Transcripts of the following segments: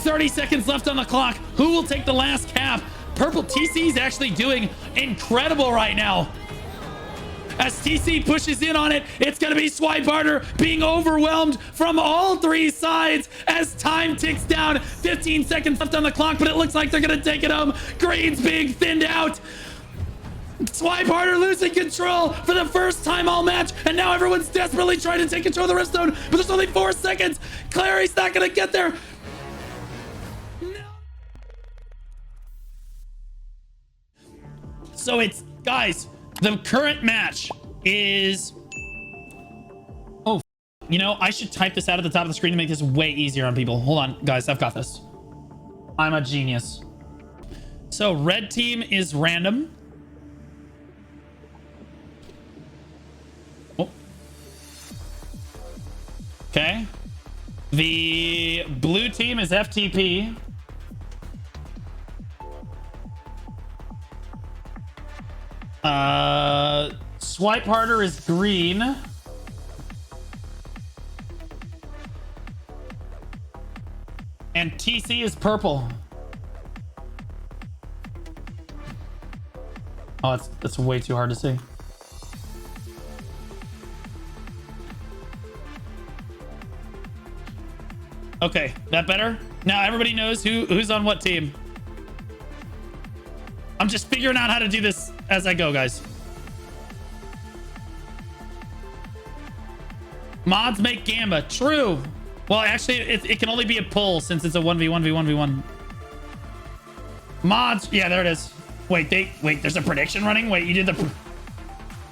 30 seconds left on the clock. Who will take the last cap? Purple TC is actually doing incredible right now. As TC pushes in on it, it's going to be Swipe Harder being overwhelmed from all three sides as time ticks down. 15 seconds left on the clock, but it looks like they're going to take it home. Green's being thinned out. Swipe Harder losing control for the first time all match, and now everyone's desperately trying to take control of the Riftstone, but there's only 4 seconds. Clary's not going to get there. No. So it's, guys, the current match is... Oh, you know, I should type this out at the top of the screen to make this way easier on people. Hold on, guys, I've got this. I'm a genius. So red team is random. Oh. Okay. The blue team is FTP. Swipe Harder is green. And TC is purple. Oh, that's way too hard to see. Okay, that better? Now everybody knows who's on what team. I'm just figuring out how to do this as I go, guys. Mods make Gamba. True. Well, actually, it can only be a pull since it's a 1v1v1v1. Mods. Yeah, there it is. Wait, there's a prediction running? Wait, you did the...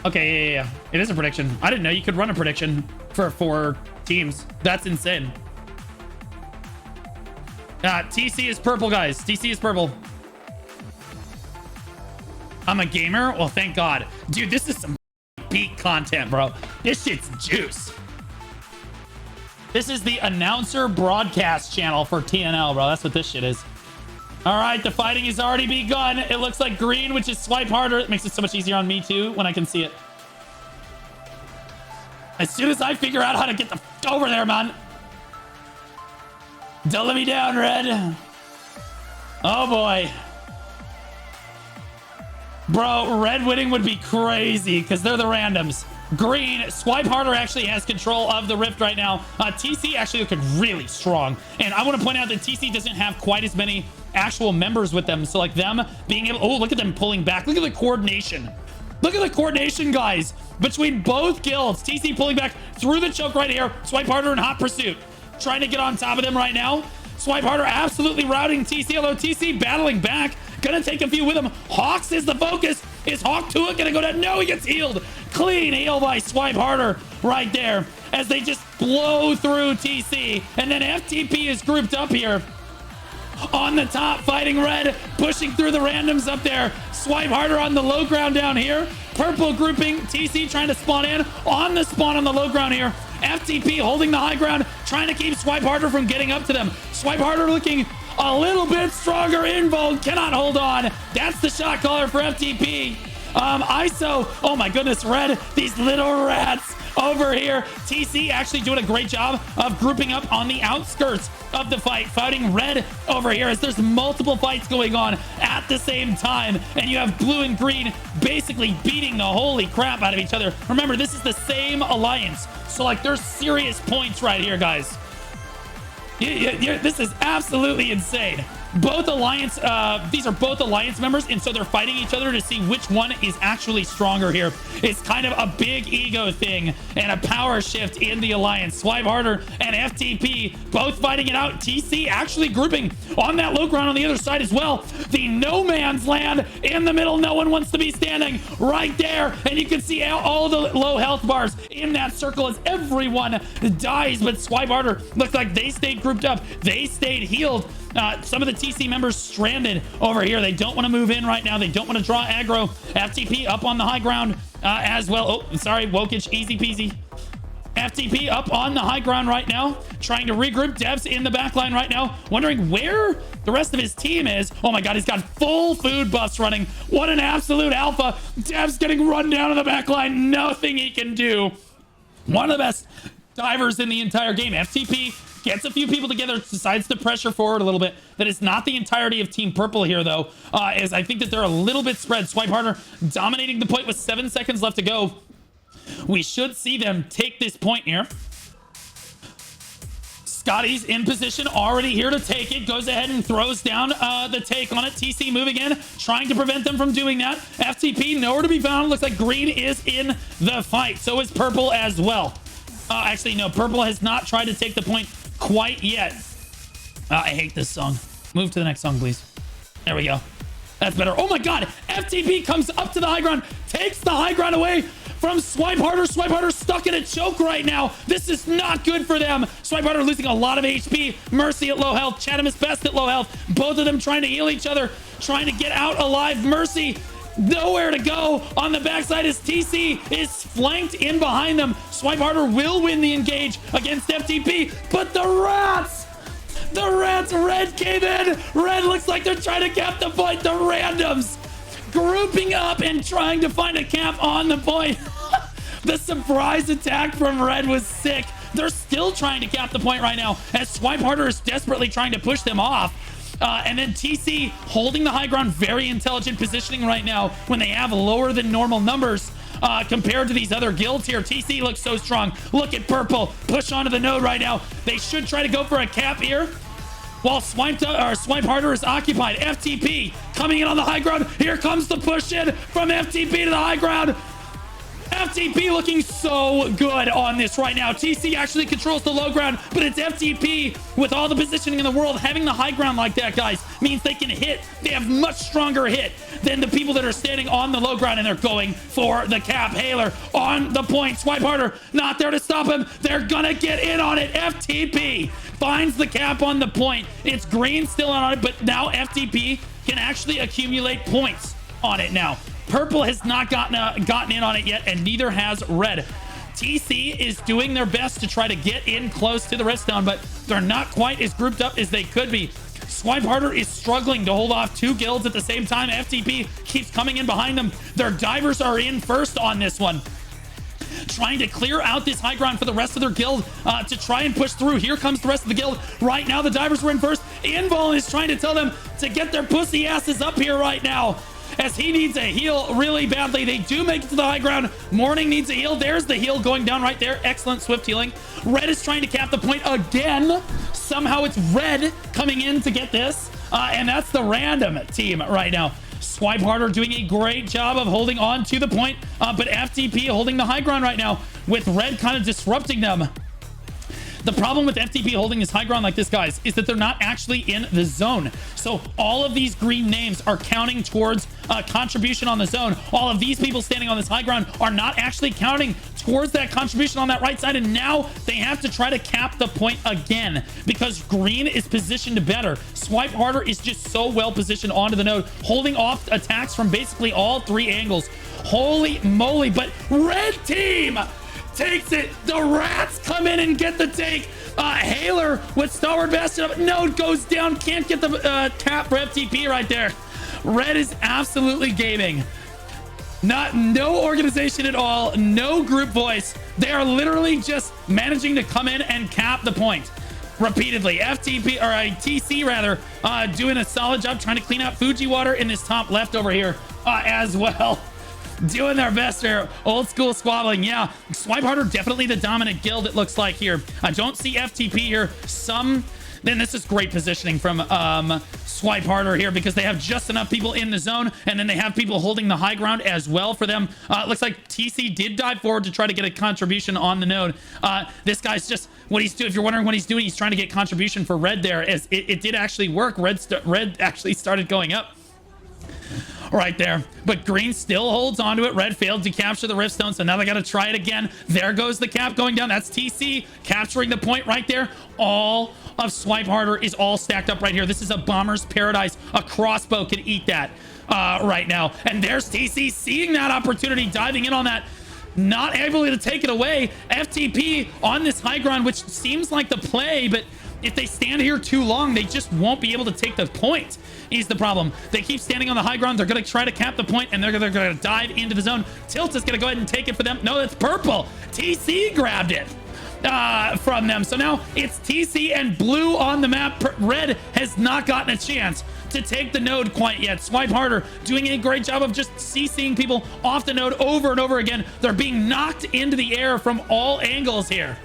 Okay, yeah. It is a prediction. I didn't know you could run a prediction for 4 teams. That's insane. TC is purple, guys. TC is purple. I'm a gamer? Well, thank God. Dude, this is some peak content, bro. This shit's juice. This is the announcer broadcast channel for TNL, bro. That's what this shit is. All right, the fighting has already begun. It looks like green, which is Swipe Harder. It makes it so much easier on me, too, when I can see it. As soon as I figure out how to get the f over there, man. Don't let me down, Red. Oh, boy. Bro, red winning would be crazy because they're the randoms. Green, Swipe Harder actually has control of the Rift right now. TC actually looking really strong. And I want to point out that TC doesn't have quite as many actual members with them. So like them being able... Oh, look at them pulling back. Look at the coordination. Look at the coordination, guys, between both guilds. TC pulling back through the choke right here. Swipe Harder in hot pursuit. Trying to get on top of them right now. Swipe Harder absolutely routing TC, although TC battling back. Gonna take a few with him. Hawks is the focus. Is Hawk to it? Gonna go down? No, he gets healed. Clean heal by Swipe Harder right there as they just blow through TC. And then FTP is grouped up here on the top, fighting red, pushing through the randoms up there. Swipe Harder on the low ground down here. Purple grouping. TC trying to spawn in on the spawn on the low ground here. FTP holding the high ground, trying to keep Swipe Harder from getting up to them. Swipe Harder looking a little bit stronger. Invoke cannot hold on. That's the shot caller for FTP. ISO, oh my goodness, red, these little rats over here. TC actually doing a great job of grouping up on the outskirts of the fight, fighting red over here as there's multiple fights going on at the same time, and you have blue and green basically beating the holy crap out of each other. Remember, this is the same alliance, so like there's serious points right here, guys. This is absolutely insane. Both alliance, these are both alliance members, and so they're fighting each other to see which one is actually stronger here. It's kind of a big ego thing and a power shift in the alliance. Swipe Harder and FTP both fighting it out. TC actually grouping on that low ground on the other side as well. The no man's land in the middle. No one wants to be standing right there, and you can see all the low health bars in that circle as everyone dies. But Swipe Harder looks like they stayed grouped up. They stayed healed. Some of the TC members stranded over here. They don't want to move in right now. They don't want to draw aggro. FTP up on the high ground as well. Oh, sorry, Wokage, easy peasy. FTP up on the high ground right now, trying to regroup. Devs in the back line right now, wondering where the rest of his team is. Oh my God, he's got full food buffs running. What an absolute alpha. Devs getting run down in the back line. Nothing he can do. One of the best divers in the entire game. FTP gets a few people together, decides to pressure forward a little bit. That is not the entirety of Team Purple here, though, as I think that they're a little bit spread. Swipe Harder dominating the point with 7 seconds left to go. We should see them take this point here. Scotty's in position, already here to take it. Goes ahead and throws down the take on it. TC moving in, trying to prevent them from doing that. FTP nowhere to be found. Looks like green is in the fight. So is purple as well. Actually, no, purple has not tried to take the point quite yet. I hate this song. Move to the next song, please. There we go. That's better. Oh my God. FTP comes up to the high ground, takes the high ground away from Swipe Harder. Swipe Harder stuck in a choke right now. This is not good for them. Swipe Harder losing a lot of HP. Mercy at low health. Chatham is best at low health. Both of them trying to heal each other, trying to get out alive. Mercy nowhere to go on the backside as TC is flanked in behind them. Swipe Harder will win the engage against FTP, but the rats, red came in. Red looks like they're trying to cap the point. The randoms grouping up and trying to find a cap on the point. The surprise attack from red was sick. They're still trying to cap the point right now as Swipe Harder is desperately trying to push them off. And then TC holding the high ground, very intelligent positioning right now when they have lower than normal numbers compared to these other guilds here. TC looks so strong. Look at purple push onto the node right now. They should try to go for a cap here while Swipe Harder is occupied. FTP coming in on the high ground. Here comes the push in from FTP to the high ground. FTP looking so good on this right now. TC actually controls the low ground, but it's FTP with all the positioning in the world. Having the high ground like that, guys, means they can hit. They have much stronger hit than the people that are standing on the low ground, and they're going for the cap. Haler on the point. Swipe Harder not there to stop him. They're gonna get in on it. FTP finds the cap on the point. It's green still on it, but now FTP can actually accumulate points on it now. Purple has not gotten in on it yet, and neither has red. TC is doing their best to try to get in close to the Riftstone, but they're not quite as grouped up as they could be. Swipe Harder is struggling to hold off two guilds at the same time. FTP keeps coming in behind them. Their divers are in first on this one, trying to clear out this high ground for the rest of their guild to try and push through. Here comes the rest of the guild. Right now, the divers were in first. Invol is trying to tell them to get their pussy asses up here right now, as he needs a heal really badly. They do make it to the high ground. Morning needs a heal. There's the heal going down right there. Excellent swift healing. Red is trying to cap the point again. Somehow it's red coming in to get this. And that's the random team right now. Swipe Harder doing a great job of holding on to the point. But FTP holding the high ground right now with red kind of disrupting them. The problem with FTP holding this high ground like this, guys, is that they're not actually in the zone. So all of these green names are counting towards contribution on the zone. All of these people standing on this high ground are not actually counting towards that contribution on that right side. And now they have to try to cap the point again because green is positioned better. Swipe Harder is just so well positioned onto the node, holding off attacks from basically all three angles. Holy moly, but red team takes it. The rats come in and get the take. Haler with Stalwart Bastion up. Node goes down. Can't get the cap for FTP right there. Red is absolutely gaming. No organization at all. No group voice. They are literally just managing to come in and cap the point repeatedly. FTP, or TC rather, doing a solid job trying to clean out Fuji water in this top left over here as well. Doing their best here. Old school squabbling. Yeah, Swipe Harder definitely the dominant guild, it looks like here. I don't see FTP here. Then this is great positioning from Swipe Harder here because they have just enough people in the zone, and then they have people holding the high ground as well for them. It looks like TC did dive forward to try to get a contribution on the node. This guy's just what he's doing. If you're wondering what he's doing, he's trying to get contribution for red there, as it did actually work. Red actually started going up right there, but green still holds onto it. Red failed to capture the Riftstone, so now they got to try it again. There goes the cap going down. That's TC capturing the point right there. All of Swipe Harder is all stacked up right here. This is a bomber's paradise. A crossbow could eat that right now. And there's TC seeing that opportunity, diving in on that, not able to take it away. FTP on this high ground, which seems like the play, but if they stand here too long, they just won't be able to take the point, is the problem. They keep standing on the high ground. They're going to try to cap the point, and they're going to dive into the zone. Tilt is going to go ahead and take it for them. No, that's purple. TC grabbed it. from them. So now it's TC and blue on the map. Red has not gotten a chance to take the node quite yet. Swipe Harder doing a great job of just CCing people off the node over and over again. They're being knocked into the air from all angles here.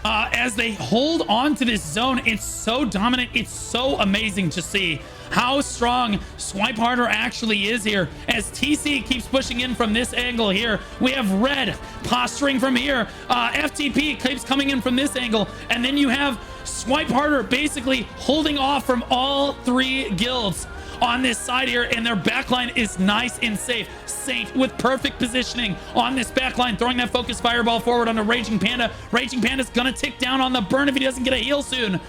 As they hold on to this zone, it's so dominant. It's so amazing to see how strong Swipe Harder actually is here. As TC keeps pushing in from this angle here, we have Red posturing from here. FTP keeps coming in from this angle. And then you have Swipe Harder basically holding off from all three guilds on this side here, and their backline is nice and safe. Saint with perfect positioning on this backline, throwing that focus fireball forward on the Raging Panda. Raging Panda's gonna tick down on the burn if he doesn't get a heal soon,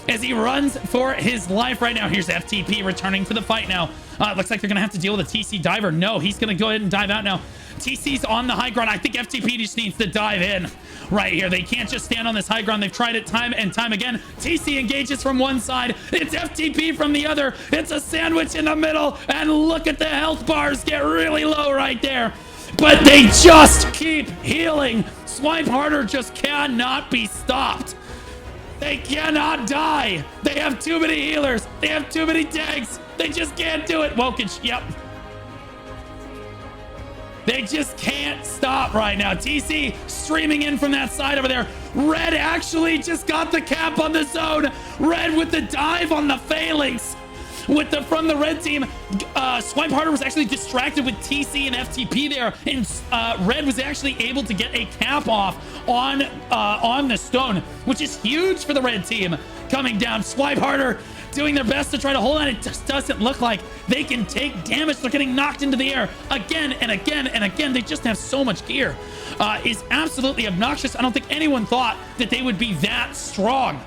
as he runs for his life right now. Here's FTP returning to the fight now. Looks like they're gonna have to deal with a TC diver. No, he's gonna go ahead and dive out now. TC's on the high ground. I think FTP just needs to dive in right here. They can't just stand on this high ground. They've tried it time and time again. TC engages from one side. It's FTP from the other. It's a sandwich in the middle. And look at the health bars get really low right there. But they just keep healing. Swipe Harder just cannot be stopped. They cannot die. They have too many healers. They have too many tanks. They just can't do it. Wokage, yep. They just can't stop right now. TC streaming in from that side over there. Red actually just got the cap on the zone. Red with the dive on the phalanx. From the red team, Swipe Harder was actually distracted with TC and FTP there, and Red was actually able to get a cap off on the stone, which is huge for the red team. Coming down, Swipe Harder doing their best to try to hold on. It just doesn't look like they can take damage. They're getting knocked into the air again and again and again. They just have so much gear. Is absolutely obnoxious. I don't think anyone thought that they would be that strong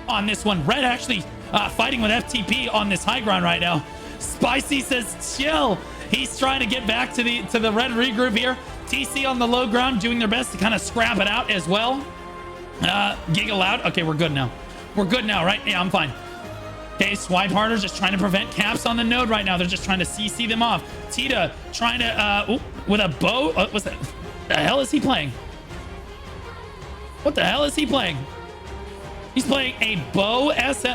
on this one. Red actually fighting with FTP on this high ground right now. Spicy says chill. He's trying to get back to the red regroup here. TC on the low ground doing their best to kind of scrap it out as well. Giga Loud. Okay, we're good now. We're good now, right? Yeah, I'm fine. Okay, Swipe Harder just trying to prevent caps on the node right now. They're just trying to CC them off. Tita trying to, with a bow. What's that? The hell is he playing? What the hell is he playing? He's playing a bow an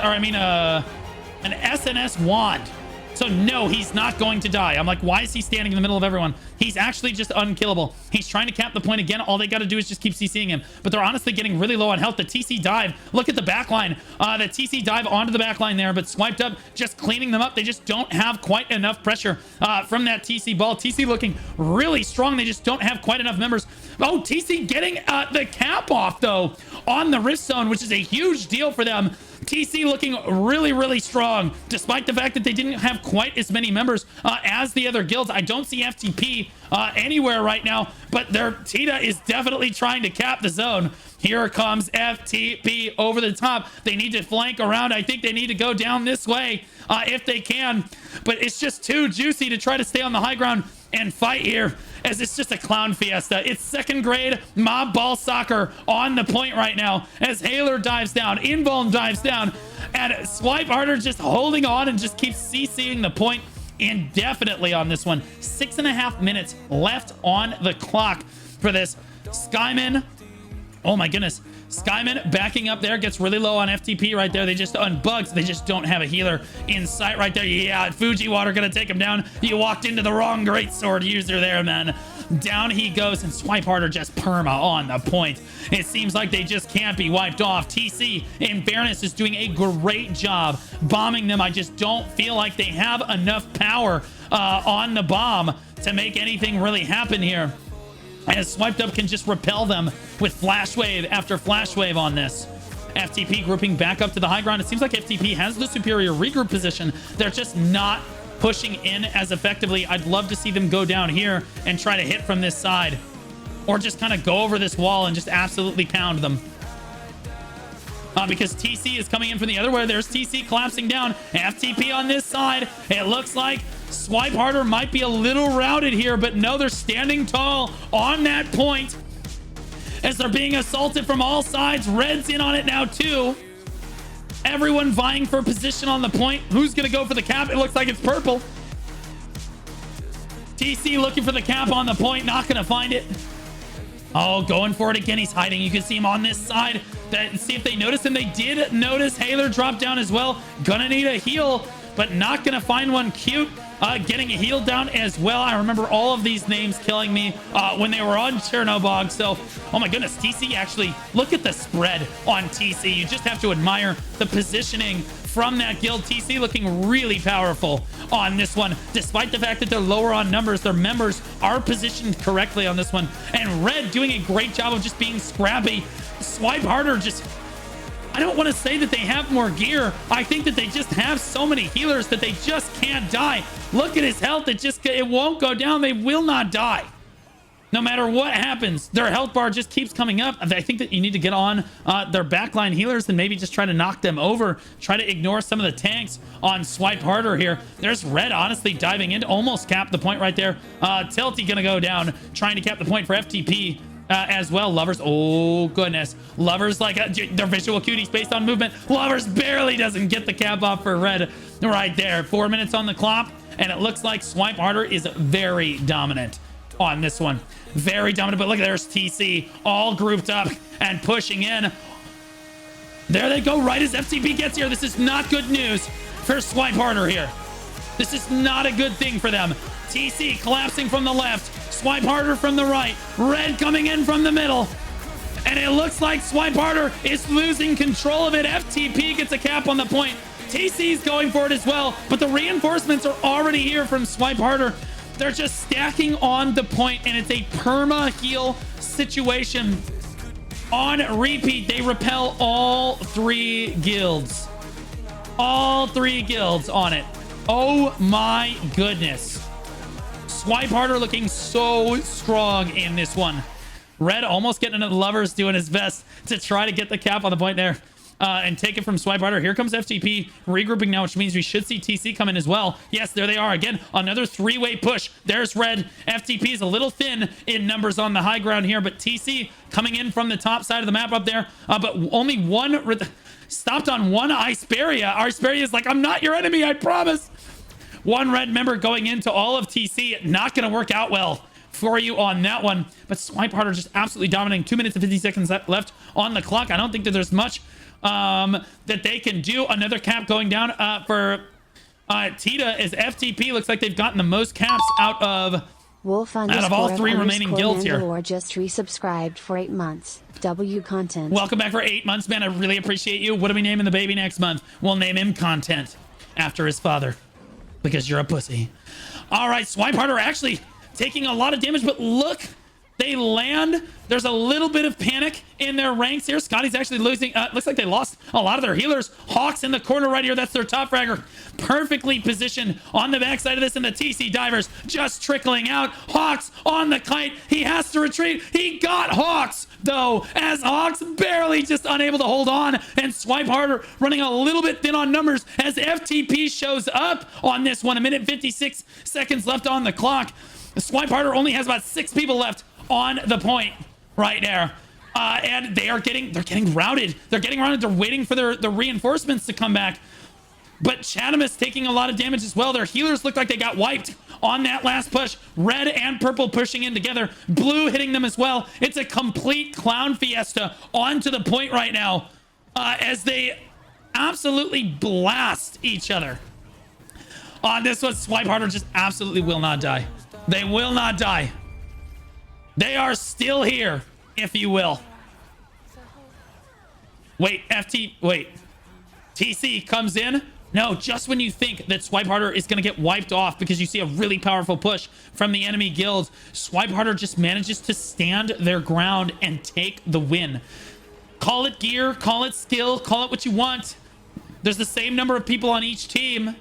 SNS wand. So no, he's not going to die. I'm like, why is he standing in the middle of everyone? He's actually just unkillable. He's trying to cap the point again. All they got to do is just keep CCing him. But they're honestly getting really low on health. The TC dive. Look at the backline. The TC dive onto the backline there, but swiped up, just cleaning them up. They just don't have quite enough pressure from that TC ball. TC looking really strong. They just don't have quite enough members. Oh, TC getting the cap off, though, on the Riftstone, which is a huge deal for them. TC looking really, really strong, despite the fact that they didn't have quite as many members as the other guilds. I don't see FTP anywhere right now, but their Tita is definitely trying to cap the zone. Here comes FTP over the top. They need to flank around. I think they need to go down this way if they can, but it's just too juicy to try to stay on the high ground and fight here, as it's just a clown fiesta. It's second grade mob ball soccer on the point right now, as Haler dives down, Invuln dives down, and Swipe Harder just holding on and just keeps CCing the point indefinitely on this one. 6.5 minutes left on the clock for this. Skyman, oh my goodness. Skyman backing up there, gets really low on FTP right there. They just unbugs. They just don't have a healer in sight right there. Yeah, Fujiwater gonna take him down. You walked into the wrong greatsword user there, man. Down he goes, and Swipe Harder just perma on the point. It seems like they just can't be wiped off. TC, in fairness, is doing a great job bombing them. I just don't feel like they have enough power on the bomb to make anything really happen here, as Swiped Up can just repel them with flash wave after flash wave on this. FTP grouping back up to the high ground. It seems like FTP has the superior regroup position. They're just not pushing in as effectively. I'd love to see them go down here and try to hit from this side, or just kind of go over this wall and just absolutely pound them. Because TC is coming in from the other way. There's TC collapsing down. FTP on this side. It looks like Swipe Harder might be a little routed here, but no, they're standing tall on that point as they're being assaulted from all sides. Red's in on it now too. Everyone vying for position on the point. Who's gonna go for the cap? It looks like it's purple. TC looking for the cap on the point, not gonna find it. Oh, going for it again. He's hiding. You can see him on this side. See if they notice him. They did notice Haler drop down as well. Gonna need a heal, but not gonna find one cute. Getting a heal down as well. I remember all of these names killing me when they were on Chernobog. So, oh my goodness, TC actually, look at the spread on TC. You just have to admire the positioning from that guild. TC looking really powerful on this one. Despite the fact that they're lower on numbers, their members are positioned correctly on this one. And Red doing a great job of just being scrappy. Swipe Harder just... I don't want to say that they have more gear. I think that they just have so many healers that they just can't die. Look at his health. It won't go down. They will not die. No matter what happens, their health bar just keeps coming up. I think that you need to get on their backline healers and maybe just try to knock them over. Try to ignore some of the tanks on Swipe Harder here. There's Red honestly diving in to almost cap the point right there. Tilty gonna go down, trying to cap the point for FTP. As well. Lovers, oh goodness, Lovers like their visual cuties based on movement. Lovers barely doesn't get the cap off for Red right there. 4 minutes on the clock, and it looks like Swipe Harder is very dominant on this one. Very dominant, but look, there's TC all grouped up and pushing in. There they go, right as FTP gets here. This is not good news for Swipe Harder here. This is not a good thing for them. TC collapsing from the left, Swipe Harder from the right, Red coming in from the middle, and it looks like Swipe Harder is losing control of it. FTP gets a cap on the point. TC's going for it as well, but the reinforcements are already here from Swipe Harder. They're just stacking on the point, and it's a perma heal situation. On repeat, they repel all 3 guilds. All 3 guilds on it. Oh my goodness. Swipe Harder looking so strong in this one. Red almost getting into the Lovers, doing his best to try to get the cap on the point there and take it from Swipe Harder. Here comes FTP regrouping now, which means we should see TC come in as well. Yes, there they are again. Another 3-way push. There's Red. FTP is a little thin in numbers on the high ground here, but TC coming in from the top side of the map up there. But only one stopped on one Iceperia. Iceperia is like, I'm not your enemy, I promise. One Red member going into all of TC. Not going to work out well for you on that one. But Swipe Harder just absolutely dominating. 2 minutes and 50 seconds left on the clock. I don't think that there's much that they can do. Another cap going down for Tita as FTP. Looks like they've gotten the most caps out of all 3 remaining guilds here. Or just resubscribed for 8 months. W content. Welcome back for 8 months, man. I really appreciate you. What are we naming the baby next month? We'll name him Content after his father. Because you're a pussy. All right, Swipe Harder actually taking a lot of damage, but look, they land. There's a little bit of panic in their ranks here. Scotty's actually losing. Looks like they lost a lot of their healers. Hawks in the corner right here. That's their top fragger. Perfectly positioned on the backside of this, and the TC divers just trickling out. Hawks on the kite. He has to retreat. He got Hawks, though, as Hawks barely just unable to hold on, and Swipe Harder running a little bit thin on numbers as FTP shows up on this one. 1 minute 56 seconds left on the clock. Swipe Harder only has about 6 people left on the point right there. And they're getting routed. They're getting routed. They're waiting for the reinforcements to come back. But Chatham is taking a lot of damage as well. Their healers look like they got wiped on that last push. Red and purple pushing in together. Blue hitting them as well. It's a complete clown fiesta onto the point right now as they absolutely blast each other. On this one, Swipe Harder just absolutely will not die. They will not die. They are still here, if you will. Wait, TC comes in. No, just when you think that Swipe Harder is going to get wiped off because you see a really powerful push from the enemy guilds, Swipe Harder just manages to stand their ground and take the win. Call it gear, call it skill, call it what you want. There's the same number of people on each team,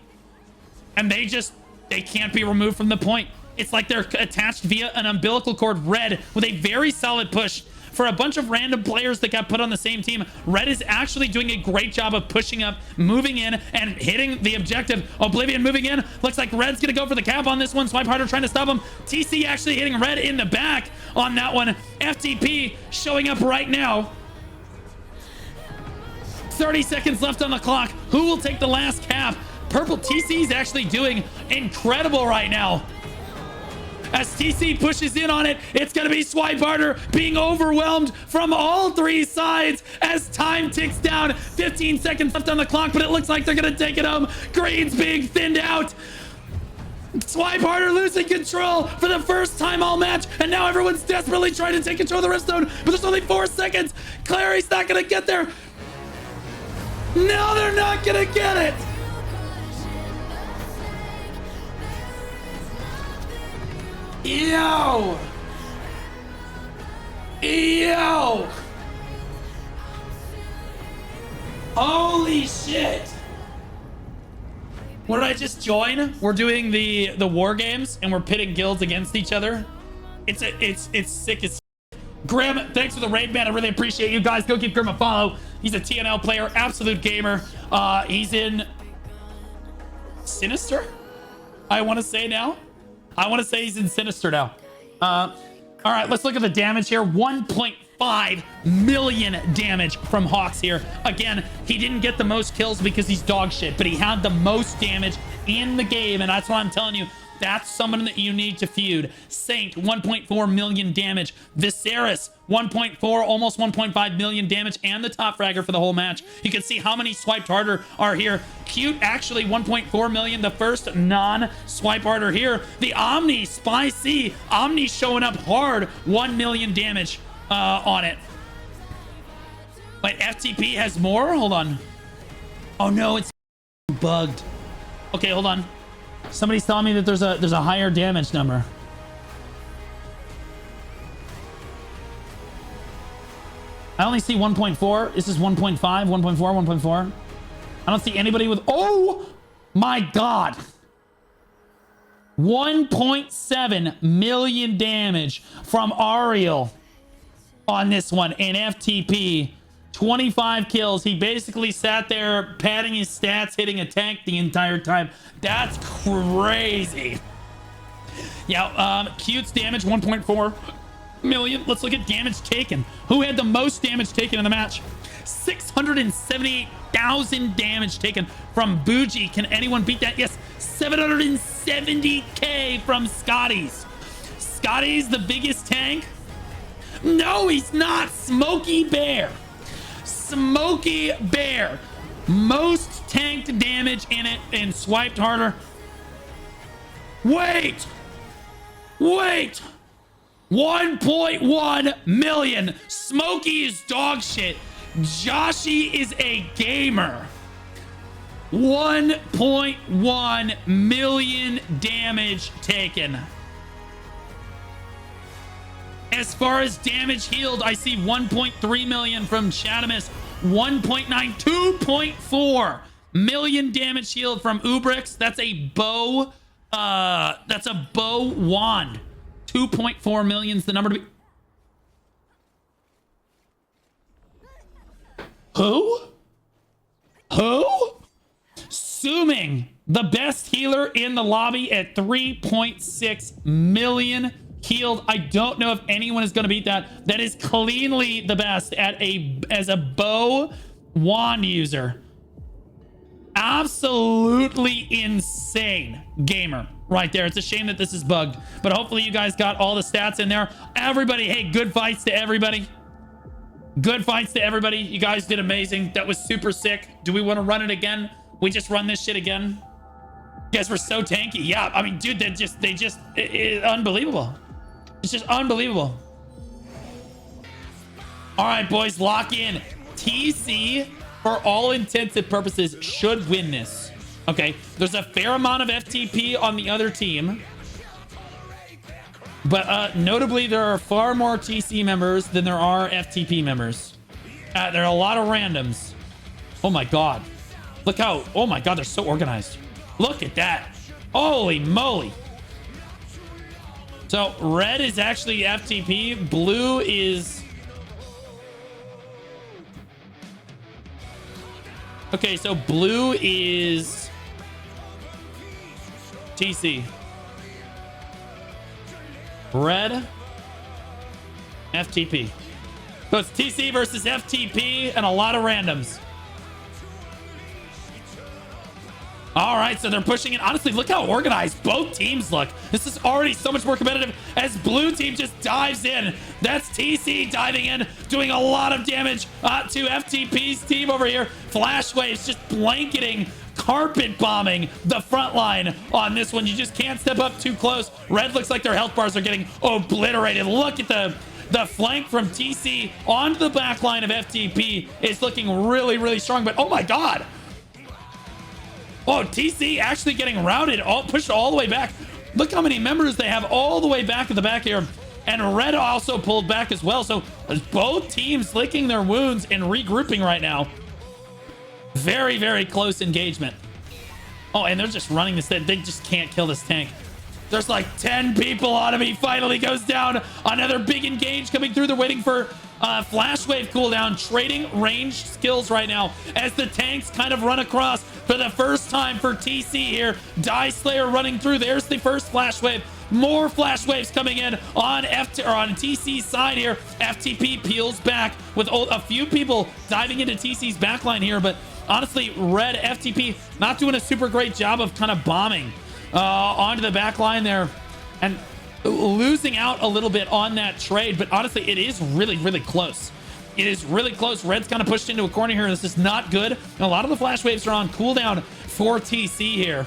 and they can't be removed from the point. It's like they're attached via an umbilical cord. Red with a very solid push for a bunch of random players that got put on the same team. Red is actually doing a great job of pushing up, moving in, and hitting the objective. Oblivion moving in. Looks like Red's gonna go for the cap on this one. Swipe Harder trying to stop him. TC actually hitting Red in the back on that one. FTP showing up right now. 30 seconds left on the clock. Who will take the last cap? Purple TC's actually doing incredible right now. As TC pushes in on it, it's going to be Swipeharder being overwhelmed from all three sides as time ticks down. 15 seconds left on the clock, but it looks like they're going to take it home. Green's being thinned out. Swipeharder losing control for the first time all match, and now everyone's desperately trying to take control of the Riftstone, but there's only 4 seconds. Clary's not going to get there. No, they're not going to get it. Yo! Holy shit! What did I just join? We're doing the war games and we're pitting guilds against each other. It's sick as Grim, thanks for the raid, man. I really appreciate you guys. Go give Grim a follow. He's a TNL player, absolute gamer. He's in Sinister, I want to say now. I want to say he's in Sinister now. All right, let's look at the damage here. 1.5 million damage from Hawks here. Again, he didn't get the most kills because he's dog shit, but he had the most damage in the game, and that's what I'm telling you. That's someone that you need to feud. Saint, 1.4 million damage. Viserys, 1.4, almost 1.5 million damage, and the top fragger for the whole match. You can see how many swiped harder are here. Cute, actually, 1.4 million. The first non-swipe harder here. The Omni, Spy C. Omni showing up hard. 1 million damage on it. Wait, FTP has more? Hold on. Oh, no, it's bugged. Okay, hold on. Somebody's telling me that there's a higher damage number. I only see 1.4. This is 1.5, 1.4, 1.4. I don't see anybody with... Oh my God. 1.7 million damage from Ariel on this one in FTP. 25 kills. He basically sat there padding his stats, hitting a tank the entire time. That's crazy. Yeah, Cute's damage, 1.4 million. Let's look at damage taken. Who had the most damage taken in the match? 678,000 damage taken from Bougie. Can anyone beat that? Yes, 770k from Scotty's. Scotty's the biggest tank? No, he's not. Smokey Bear. Smokey Bear, most tanked damage in it and swiped harder. Wait 1.1 million. Smokey is dog shit. Joshy is a gamer. 1.1 million damage taken. As far as damage healed, I see 1.3 million from Chadamus, 1.9, 2.4 million damage healed from Ubrix. That's a bow. That's a bow wand. 2.4 million is the number to be. Who? Suming, the best healer in the lobby at 3.6 million healed. I don't know if anyone is going to beat that. That is cleanly the best as a bow wand user. Absolutely insane gamer right there. It's a shame that this is bugged, but hopefully you guys got all the stats in there. Everybody, hey, good fights to everybody. Good fights to everybody. You guys did amazing. That was super sick. Do we want to run it again? We just run this shit again? You guys were so tanky. Yeah, I mean, dude, they just unbelievable. It's just unbelievable. All right, boys, lock in. TC, for all intents and purposes, should win this. Okay, there's a fair amount of FTP on the other team. But notably, there are far more TC members than there are FTP members. There are a lot of randoms. Oh my God. Look how, oh my God, they're so organized. Look at that. Holy moly. So red is actually FTP. Blue is... Okay, so blue is TC. Red, FTP. So it's TC versus FTP and a lot of randoms. All right, so they're pushing it. Honestly, look how organized both teams look. This is already so much more competitive as blue team just dives in. That's TC diving in, doing a lot of damage to FTP's team over here. Flash waves just blanketing, carpet bombing the front line on this one. You just can't step up too close. Red looks like their health bars are getting obliterated. Look at the flank from TC onto the back line of FTP is looking really, really strong. But oh my God. Oh, TC actually getting routed, pushed all the way back. Look how many members they have all the way back at the back here. And Red also pulled back as well. So both teams licking their wounds and regrouping right now. Very, very close engagement. Oh, and they're just running this. They just can't kill this tank. There's like 10 people on him. He finally goes down. Another big engage coming through. They're waiting for flash wave cooldown, trading ranged skills right now as the tanks kind of run across for the first time for TC here. Die Slayer running through. There's the first flash wave. More flash waves coming in on TC's side here. FTP peels back with a few people diving into TC's backline here, but honestly, Red FTP not doing a super great job of kind of bombing onto the back line there and losing out a little bit on that trade. But honestly, it is really, really close. It is really close. Red's kind of pushed into a corner here. This is not good. And a lot of the flash waves are on cooldown for TC here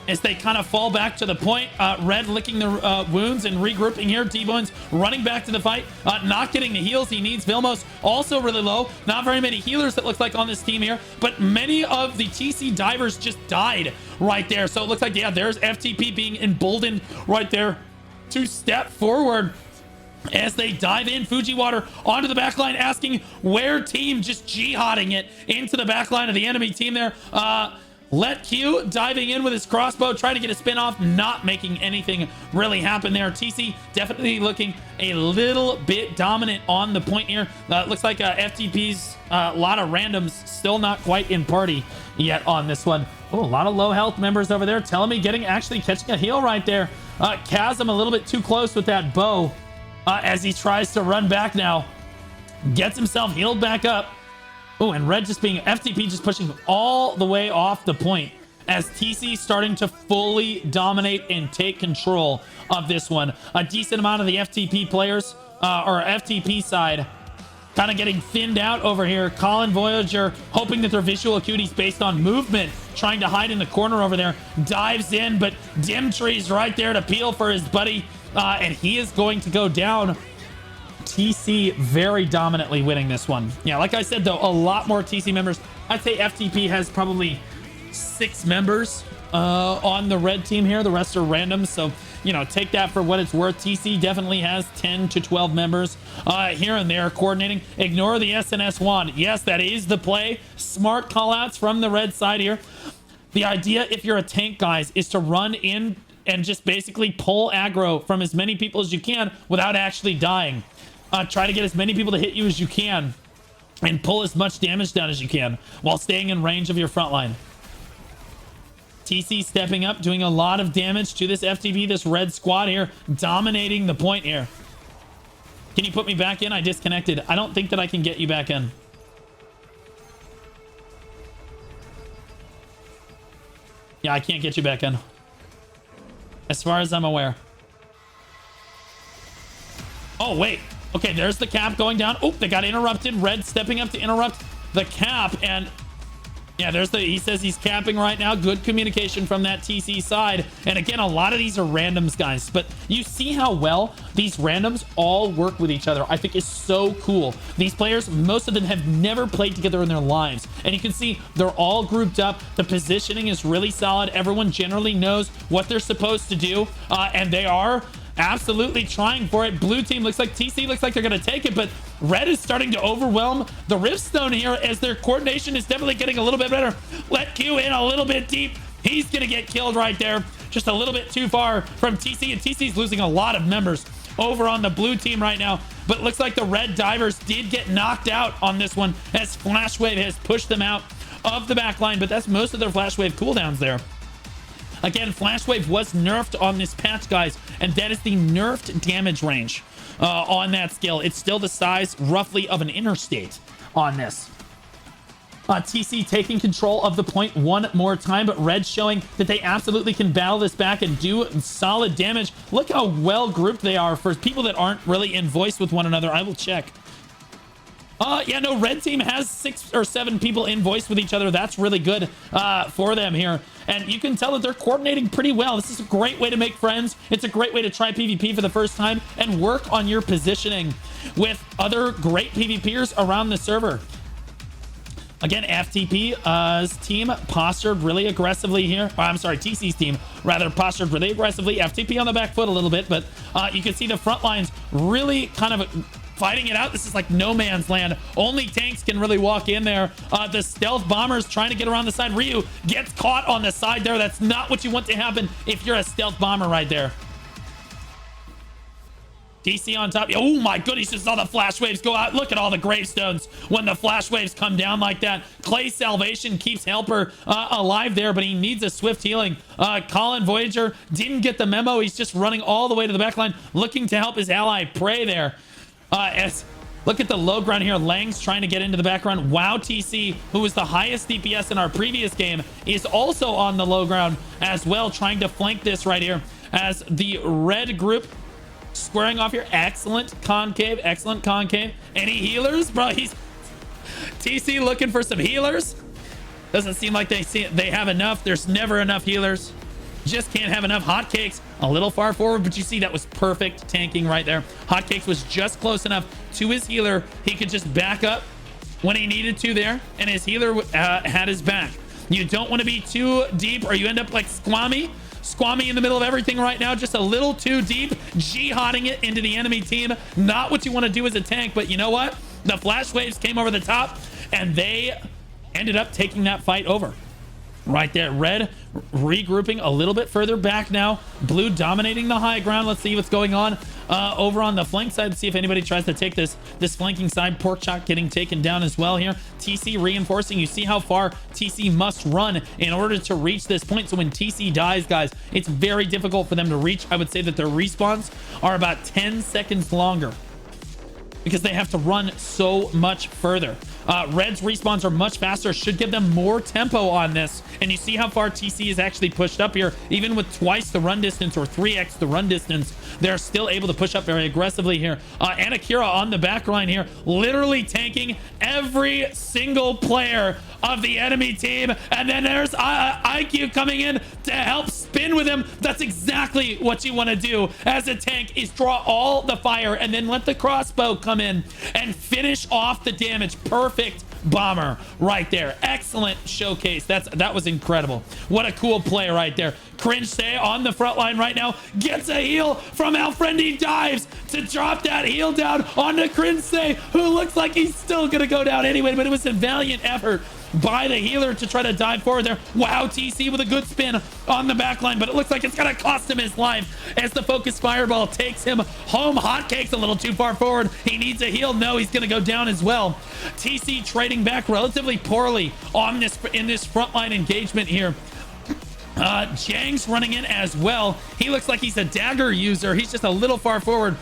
as they kind of fall back to the point. Red licking the wounds and regrouping here. T-Bones running back to the fight, not getting the heals he needs. Vilmos also really low. Not very many healers that looks like on this team here, but many of the TC divers just died right there. So it looks like, yeah, there's FTP being emboldened right there to step forward as they dive in. Fujiwater onto the back line, asking where team, just jihading it into the back line of the enemy team there. Let Q diving in with his crossbow, trying to get a spin off, not making anything really happen there. TC definitely looking a little bit dominant on the point here. Looks like FTP's a lot of randoms still not quite in party yet on this one. Oh, a lot of low health members over there. Telling me actually catching a heal right there. Chasm a little bit too close with that bow as he tries to run back now. Gets himself healed back up. Oh, and Red just being FTP just pushing all the way off the point as TC starting to fully dominate and take control of this one. A decent amount of the FTP players or FTP side kind of getting thinned out over here. Colin Voyager hoping that their visual acuity is based on movement, trying to hide in the corner over there. Dives in, but Dimtree's right there to peel for his buddy, and he is going to go down. TC very dominantly winning this one. Yeah, like I said, though, a lot more TC members. I'd say FTP has probably 6 members on the red team here. The rest are randoms, so, you know, take that for what it's worth. TC definitely has 10 to 12 members here and there coordinating. Ignore the SNS wand. Yes, that is the play. Smart callouts from the red side here. The idea, if you're a tank, guys, is to run in and just basically pull aggro from as many people as you can without actually dying. Try to get as many people to hit you as you can and pull as much damage down as you can while staying in range of your front line. TC stepping up, doing a lot of damage to this FTP, this red squad here, dominating the point here. Can you put me back in? I disconnected. I don't think that I can get you back in. Yeah, I can't get you back in, as far as I'm aware. Oh, wait. Okay, there's the cap going down. Oh, they got interrupted. Red stepping up to interrupt the cap. And yeah, he says he's capping right now. Good communication from that TC side. And again, a lot of these are randoms, guys. But you see how well these randoms all work with each other. I think is so cool. These players, most of them have never played together in their lives. And you can see they're all grouped up. The positioning is really solid. Everyone generally knows what they're supposed to do. And they are absolutely trying for it. Blue team looks like TC looks like they're going to take it, but Red is starting to overwhelm the Riftstone here as their coordination is definitely getting a little bit better. Let Q in a little bit deep. He's going to get killed right there. Just a little bit too far from TC, and TC's losing a lot of members over on the blue team right now. But looks like the Red divers did get knocked out on this one as Flash Wave has pushed them out of the back line, but that's most of their Flash Wave cooldowns there. Again, Flash Wave was nerfed on this patch, guys, and that is the nerfed damage range on that skill. It's still the size roughly of an interstate on this. TC taking control of the point one more time, but Red showing that they absolutely can battle this back and do solid damage. Look how well grouped they are for people that aren't really in voice with one another. I will check. Yeah, no, red team has 6 or 7 people in voice with each other. That's really good for them here. And you can tell that they're coordinating pretty well. This is a great way to make friends. It's a great way to try PvP for the first time and work on your positioning with other great PvPers around the server. Again, FTP's team postured really aggressively here. I'm sorry, TC's team rather postured really aggressively. FTP on the back foot a little bit, but you can see the front lines really kind of fighting it out. This is like no man's land. Only tanks can really walk in there. The stealth bombers trying to get around the side. Ryu gets caught on the side there. That's not what you want to happen if you're a stealth bomber right there. DC on top. Oh my goodness, just saw the flash waves go out. Look at all the gravestones when the flash waves come down like that. Clay's salvation keeps Helper alive there, but he needs a swift healing. Colin Voyager didn't get the memo. He's just running all the way to the back line, looking to help his ally Prey there. Look at the low ground here. Lang's trying to get into the background. Wow, TC, who was the highest DPS in our previous game, is also on the low ground as well, trying to flank this right here as the red group squaring off here. Excellent concave. Excellent concave. Any healers? Bro, he's TC looking for some healers. Doesn't seem like they have enough. There's never enough healers. Just can't have enough. Hotcakes a little far forward, but you see that was perfect tanking right there. Hotcakes was just close enough to his healer. He could just back up when he needed to there, and his healer had his back. You don't want to be too deep or you end up like Squammy. Squammy in the middle of everything right now, just a little too deep, jihading it into the enemy team. Not what you want to do as a tank, but you know what? The flash waves came over the top, and they ended up taking that fight over. Right there, red regrouping a little bit further back now. Blue dominating the high ground. Let's see what's going on over on the flank side. See if anybody tries to take this flanking side. Porkchop getting taken down as well here. TC reinforcing. You see how far TC must run in order to reach this point. So when TC dies, guys, it's very difficult for them to reach. I would say that their respawns are about 10 seconds longer because they have to run so much further. Red's respawns are much faster, should give them more tempo on this. And you see how far TC is actually pushed up here. Even with twice the run distance or 3x the run distance, they're still able to push up very aggressively here. Anakira on the back line here, literally tanking every single player of the enemy team. And then there's IQ coming in to help spin with him. That's exactly what you want to do as a tank, is draw all the fire and then let the crossbow come in and finish off the damage. Perfect bomber right there. Excellent showcase. That was incredible. What a cool play right there. Cringe Say on the front line right now gets a heal from Alfrendi. Dives to drop that heal down onto Cringe Say, who looks like he's still gonna go down anyway, but it was a valiant effort by the healer to try to dive forward there. Wow, TC with a good spin on the back line, but it looks like it's gonna cost him his life as the focus fireball takes him home. Hotcakes a little too far forward. He needs a heal. No, he's gonna go down as well. TC trading back relatively poorly on in this frontline engagement here. Jang's running in as well. He looks like he's a dagger user. He's just a little far forward.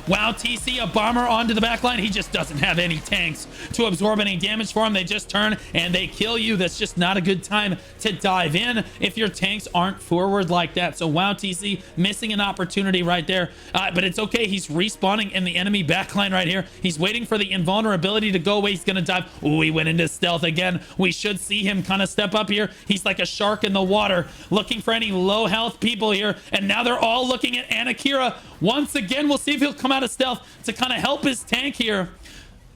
Wow, TC, a bomber onto the back line. He just doesn't have any tanks to absorb any damage for him. They just turn and they kill you. That's just not a good time to dive in if your tanks aren't forward like that. So wow, TC missing an opportunity right there. But it's okay. He's respawning in the enemy backline right here. He's waiting for the invulnerability to go away. He's going to dive. Oh, he went into stealth again. We should see him kind of step up here. He's like a shark in the water, looking for any low health people here. And now they're all looking at Anakira. Once again, we'll see if he'll come out of stealth to kind of help his tank here.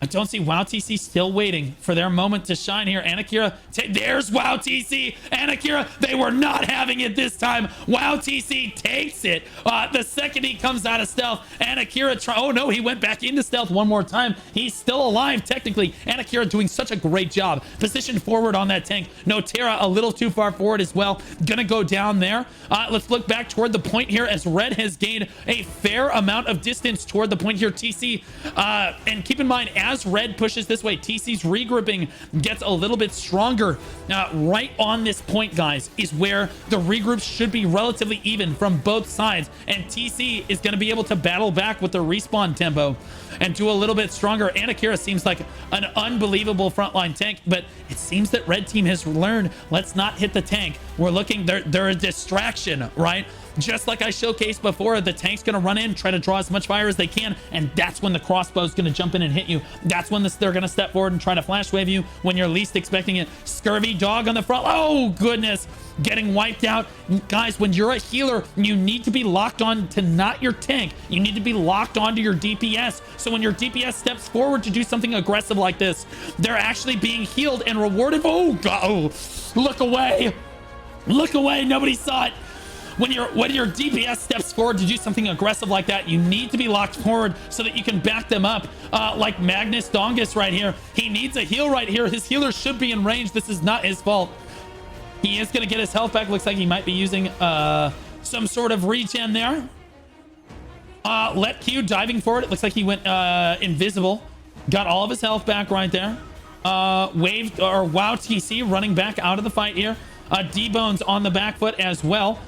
I don't see WoW TC still waiting for their moment to shine here. Anakira, there's WoW TC. Anakira, they were not having it this time. WoW TC takes it. The second he comes out of stealth, Anakira, oh no, he went back into stealth one more time. He's still alive, technically. Anakira doing such a great job. Positioned forward on that tank. Notera a little too far forward as well. Gonna go down there. Let's look back toward the point here as Red has gained a fair amount of distance toward the point here, TC. And keep in mind, as as red pushes this way, TC's regrouping gets a little bit stronger. Right on this point, guys, is where the regroups should be relatively even from both sides, and TC is going to be able to battle back with the respawn tempo and do a little bit stronger. And Akira seems like an unbelievable frontline tank, but it seems that red team has learned, let's not hit the tank. We're looking, they're a distraction, right? Just like I showcased before, the tank's going to run in, try to draw as much fire as they can, and that's when the crossbow is going to jump in and hit you. That's when they're going to step forward and try to flash wave you when you're least expecting it. Scurvy dog on the front. Oh, goodness. Getting wiped out. Guys, when you're a healer, you need to be locked on to not your tank. You need to be locked onto your DPS. So when your DPS steps forward to do something aggressive like this, they're actually being healed and rewarded. Oh, God. Oh, look away. Look away. Nobody saw it. When your DPS steps forward to do something aggressive like that, you need to be locked forward so that you can back them up. Like Magnus Dongus right here. He needs a heal right here. His healer should be in range. This is not his fault. He is going to get his health back. Looks like he might be using some sort of regen there. Let Q diving forward. It looks like he went invisible. Got all of his health back right there. Waved or wow TC running back out of the fight here. D-Bones on the back foot as well.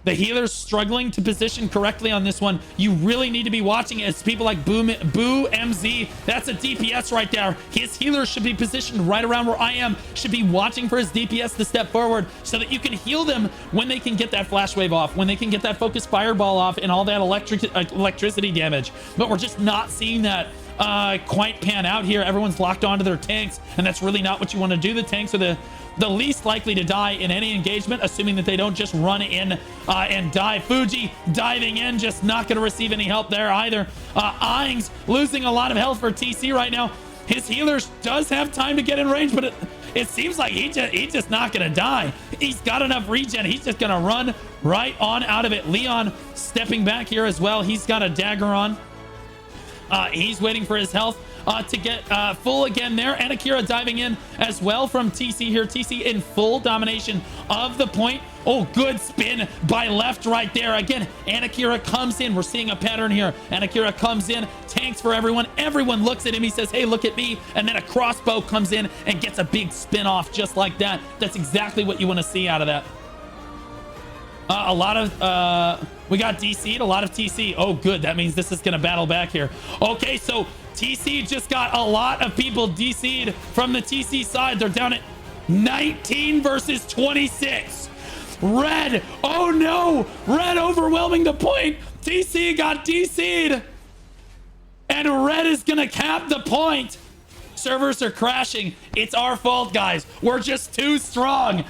The healer's struggling to position correctly on this one. You really need to be watching it as people like Boo MZ. That's a DPS right there. His healer should be positioned right around where I am. Should be watching for his DPS to step forward so that you can heal them when they can get that flash wave off, when they can get that focused fireball off and all that electricity damage. But we're just not seeing that quite pan out here. Everyone's locked onto their tanks, and that's really not what you want to do. The tanks are the least likely to die in any engagement, assuming that they don't just run in and die. Fuji diving in, just not going to receive any help there either. Ings losing a lot of health for TC right now. His healer does have time to get in range, but it seems like he's just not going to die. He's got enough regen. He's just going to run right on out of it. Leon stepping back here as well. He's got a dagger on. He's waiting for his health to get full again there. And Akira diving in as well from TC here. TC in full domination of the point. Oh, good spin by left right there. Again, Anakira comes in. We're seeing a pattern here. Anakira comes in, tanks for everyone. Everyone looks at him. He says, hey, look at me. And then a crossbow comes in and gets a big spin off just like that. That's exactly what you want to see out of that. A lot of, we got DC'd, a lot of TC. Oh, good. That means this is going to battle back here. Okay, so TC just got a lot of people DC'd from the TC side. They're down at 19 versus 26. Red, oh no, red overwhelming the point. TC got DC'd. And red is going to cap the point. Servers are crashing. It's our fault, guys. We're just too strong.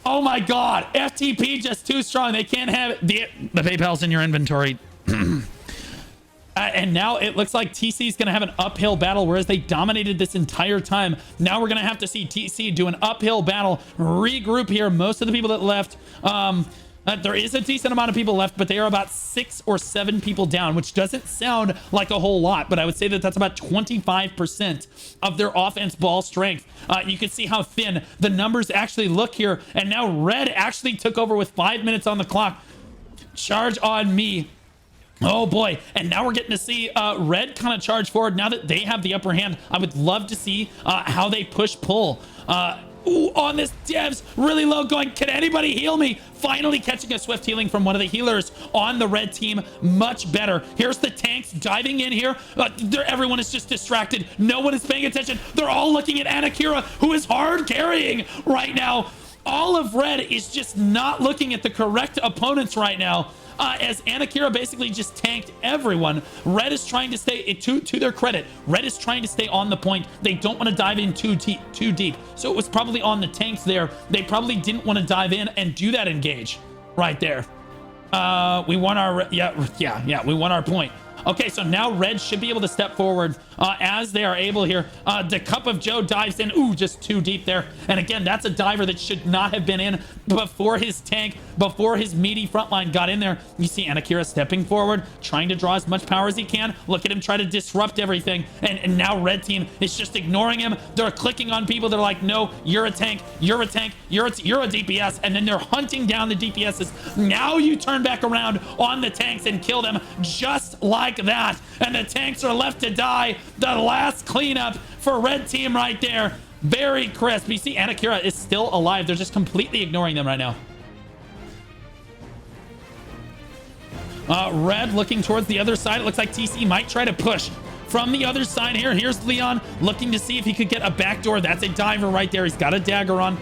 Oh my God, FTP just too strong. They can't have it. The PayPal's in your inventory. And now it looks like TC is going to have an uphill battle, whereas they dominated this entire time. Now we're going to have to see TC do an uphill battle, regroup here. Most of the people that left, there is a decent amount of people left, but they are about 6 or 7 people down, which doesn't sound like a whole lot, but I would say that that's about 25% of their offense ball strength. You can see how thin the numbers actually look here. And now red actually took over with 5 minutes on the clock. Charge on me. Oh boy. And now we're getting to see red kind of charge forward now that they have the upper hand. I would love to see how they push pull. Ooh, on this devs really low going. Can anybody heal me? Finally catching a swift healing from one of the healers on the red team. Much better. Here's the tanks diving in here. Everyone is just distracted. No one is paying attention. They're all looking at Anakira, who is hard carrying right now. All of red is just not looking at the correct opponents right now. As Anakira basically just tanked everyone. Red is trying to stay, to their credit, red is trying to stay on the point. They don't want to dive in too deep. So it was probably on the tanks there. They probably didn't want to dive in and do that engage right there. We won our, we won our point. Okay, so now red should be able to step forward as they are able here. The Cup of Joe dives in. Ooh, just too deep there. And again, that's a diver that should not have been in before his tank, before his meaty frontline got in there. You see Anakira stepping forward, trying to draw as much power as he can. Look at him try to disrupt everything. And now red team is just ignoring him. They're clicking on people. They're like, no, you're a tank. You're a tank. You're a DPS. And then they're hunting down the DPSs. Now you turn back around on the tanks and kill them just like like that. And the tanks are left to die. The last cleanup for red team right there. Very crisp. You see Anakira is still alive. They're just completely ignoring them right now. Red looking towards the other side. It looks like TC might try to push from the other side here. Here's Leon looking to see if he could get a backdoor. That's a diver right there. He's got a dagger on.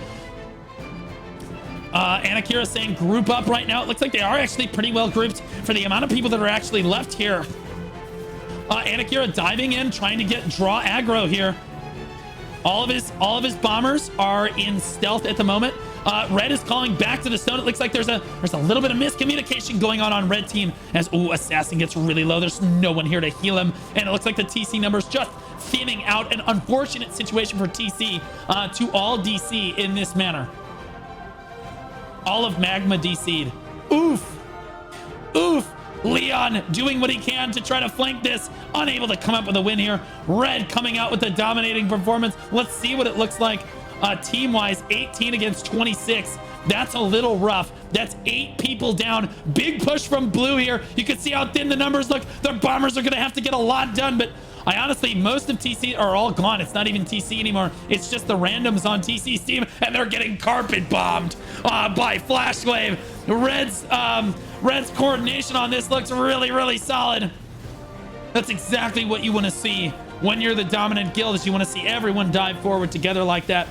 Anakira saying group up right now. It looks like they are actually pretty well grouped for the amount of people that are actually left here. Anakira diving in, trying to draw aggro here. All of his bombers are in stealth at the moment. Red is calling back to the stone. It looks like there's a little bit of miscommunication going on red team as Assassin gets really low. There's no one here to heal him, and it looks like the TC numbers just thinning out. An unfortunate situation for TC to all DC in this manner. All of Magma DC'd. Oof. Leon doing what he can to try to flank this. Unable to come up with a win here. Red coming out with the dominating performance. Let's see what it looks like team-wise. 18 against 26. That's a little rough. That's 8 people down. Big push from blue here. You can see how thin the numbers look. Their bombers are going to have to get a lot done, but I honestly, most of TC are all gone. It's not even TC anymore. It's just the randoms on TC's team, and they're getting carpet bombed by Flashwave. Red's coordination on this looks really, really solid. That's exactly what you want to see when you're the dominant guild, is you want to see everyone dive forward together like that.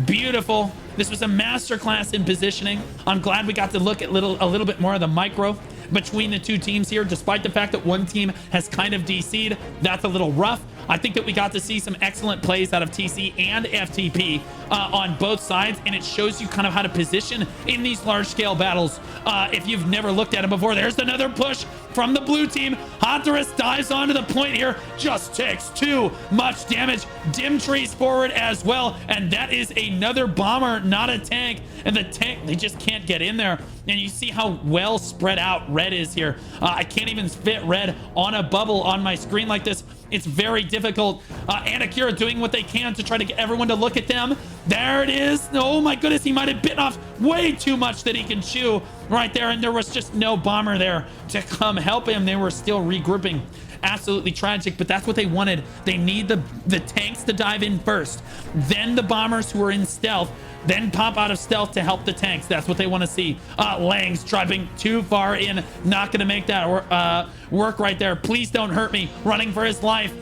Beautiful. This was a masterclass in positioning. I'm glad we got to look at a little bit more of the micro between the two teams here, despite the fact that one team has kind of DC'd. That's a little rough. I think that we got to see some excellent plays out of TC and FTP on both sides, and it shows you kind of how to position in these large-scale battles. If you've never looked at it before, there's another push from the blue team. Hunterus dives onto the point here, just takes too much damage. Dim trees forward as well, and that is another bomber, not a tank. And the tank, they just can't get in there. And you see how well spread out red is here. I can't even fit red on a bubble on my screen like this. It's very difficult. Anakira doing what they can to try to get everyone to look at them. There it is. Oh my goodness, he might have bitten off way too much that he can chew right there, and there was just no bomber there to come help him. They were still regrouping. Absolutely tragic, but that's what they wanted. They need the tanks to dive in first, then the bombers who are in stealth, then pop out of stealth to help the tanks. That's what they want to see. Lang's driving too far in, not gonna make that work right there. Please don't hurt me. Running for his life.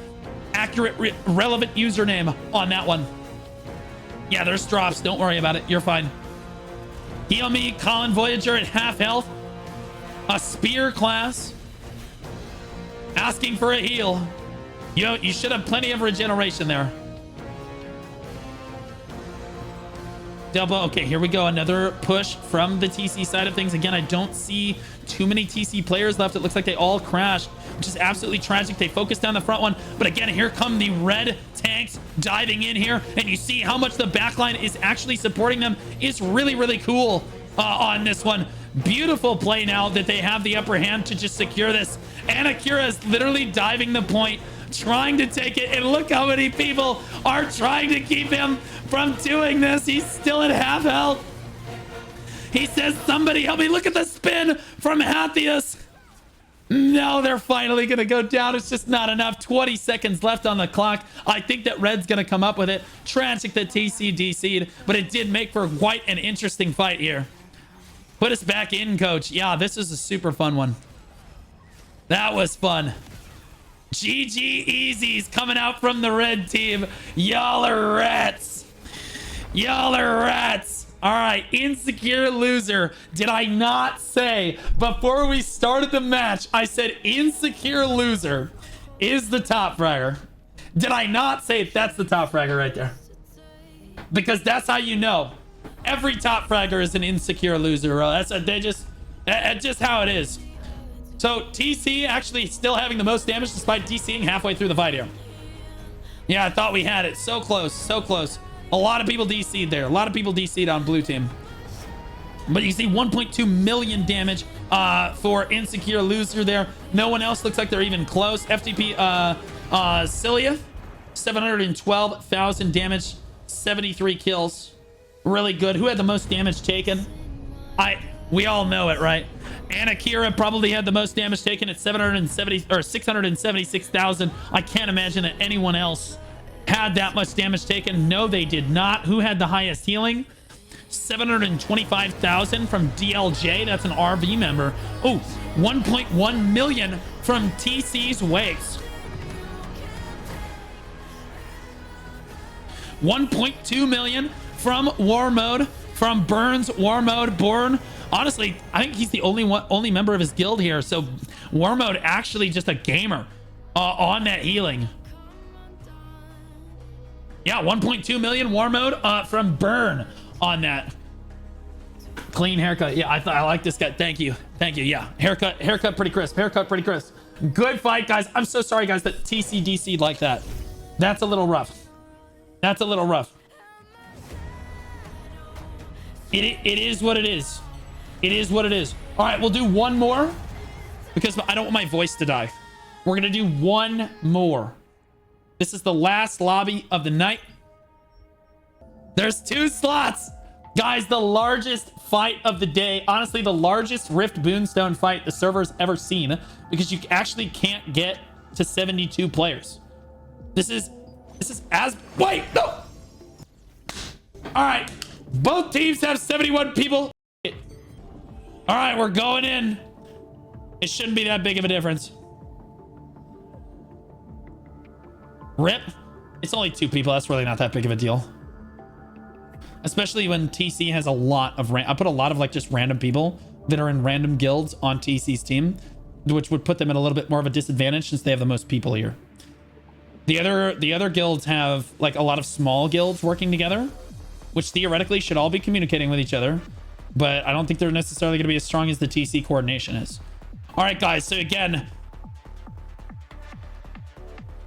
Accurate, relevant username on that one. Yeah, there's drops. Don't worry about it. You're fine. Heal me, Colin Voyager at half health. A spear class. Asking for a heal. You should have plenty of regeneration there. Double. Okay, here we go. Another push from the TC side of things. Again, I don't see too many TC players left. It looks like they all crashed, which is absolutely tragic. They focused down the front one, but again, here come the red tanks diving in here, and you see how much the backline is actually supporting them. It's really, really cool on this one. Beautiful play now that they have the upper hand to just secure this. Anakira is literally diving the point, trying to take it, and look how many people are trying to keep him from doing this. He's still at half health. He says, somebody help me. Look at the spin from Hathius. No, they're finally gonna go down. It's just not enough. 20 seconds left on the clock. I think that red's gonna come up with it. Tragic that TC DC'd, but it did make for quite an interesting fight here. Put us back in, coach. Yeah, this is a super fun one. That was fun. GG Easy's coming out from the red team. Y'all are rats. Y'all are rats. All right, insecure loser. Did I not say before we started the match, I said insecure loser is the top fragger? Did I not say that's the top fragger right there? Because that's how you know. Every top fragger is an insecure loser, bro. That's just how it is. So TC actually still having the most damage despite DCing halfway through the fight here. Yeah, I thought we had it. So close, so close. A lot of people DC'd there. A lot of people DC'd on blue team. But you see 1.2 million damage for insecure loser there. No one else looks like they're even close. FTP Cilia, 712,000 damage, 73 kills. Really good. Who had the most damage taken? We all know it, right? And Akira probably had the most damage taken at 770 or 676,000. I can't imagine that anyone else had that much damage taken. No, they did not. Who had the highest healing? 725,000 from DLJ. That's an RV member. Oh, 1.1 million from TC's Waves. 1.2 million from War Mode, from Burns War Mode. Born, honestly, I think he's the only member of his guild here. So War Mode actually just a gamer on that healing. Yeah, 1.2 million War Mode from Burn on that. Clean haircut. Yeah, I like this guy. Thank you. Yeah, haircut pretty crisp. Good fight, guys. I'm so sorry, guys, that TCDC'd like that. That's a little rough. It is what it is. All right, we'll do one more because I don't want my voice to die. We're gonna do one more. This is the last lobby of the night. There's 2 slots. Guys, the largest fight of the day. Honestly, the largest Rift Boonstone fight the server's ever seen, because you actually can't get to 72 players. This is wait, no. All right, both teams have 71 people. All right, we're going in. It shouldn't be that big of a difference. Rip. It's only 2 people. That's really not that big of a deal. Especially when TC has a lot of I put a lot of like just random people that are in random guilds on TC's team, which would put them at a little bit more of a disadvantage since they have the most people here. The other guilds have like a lot of small guilds working together, which theoretically should all be communicating with each other, but I don't think they're necessarily going to be as strong as the TC coordination is. All right, guys. So again,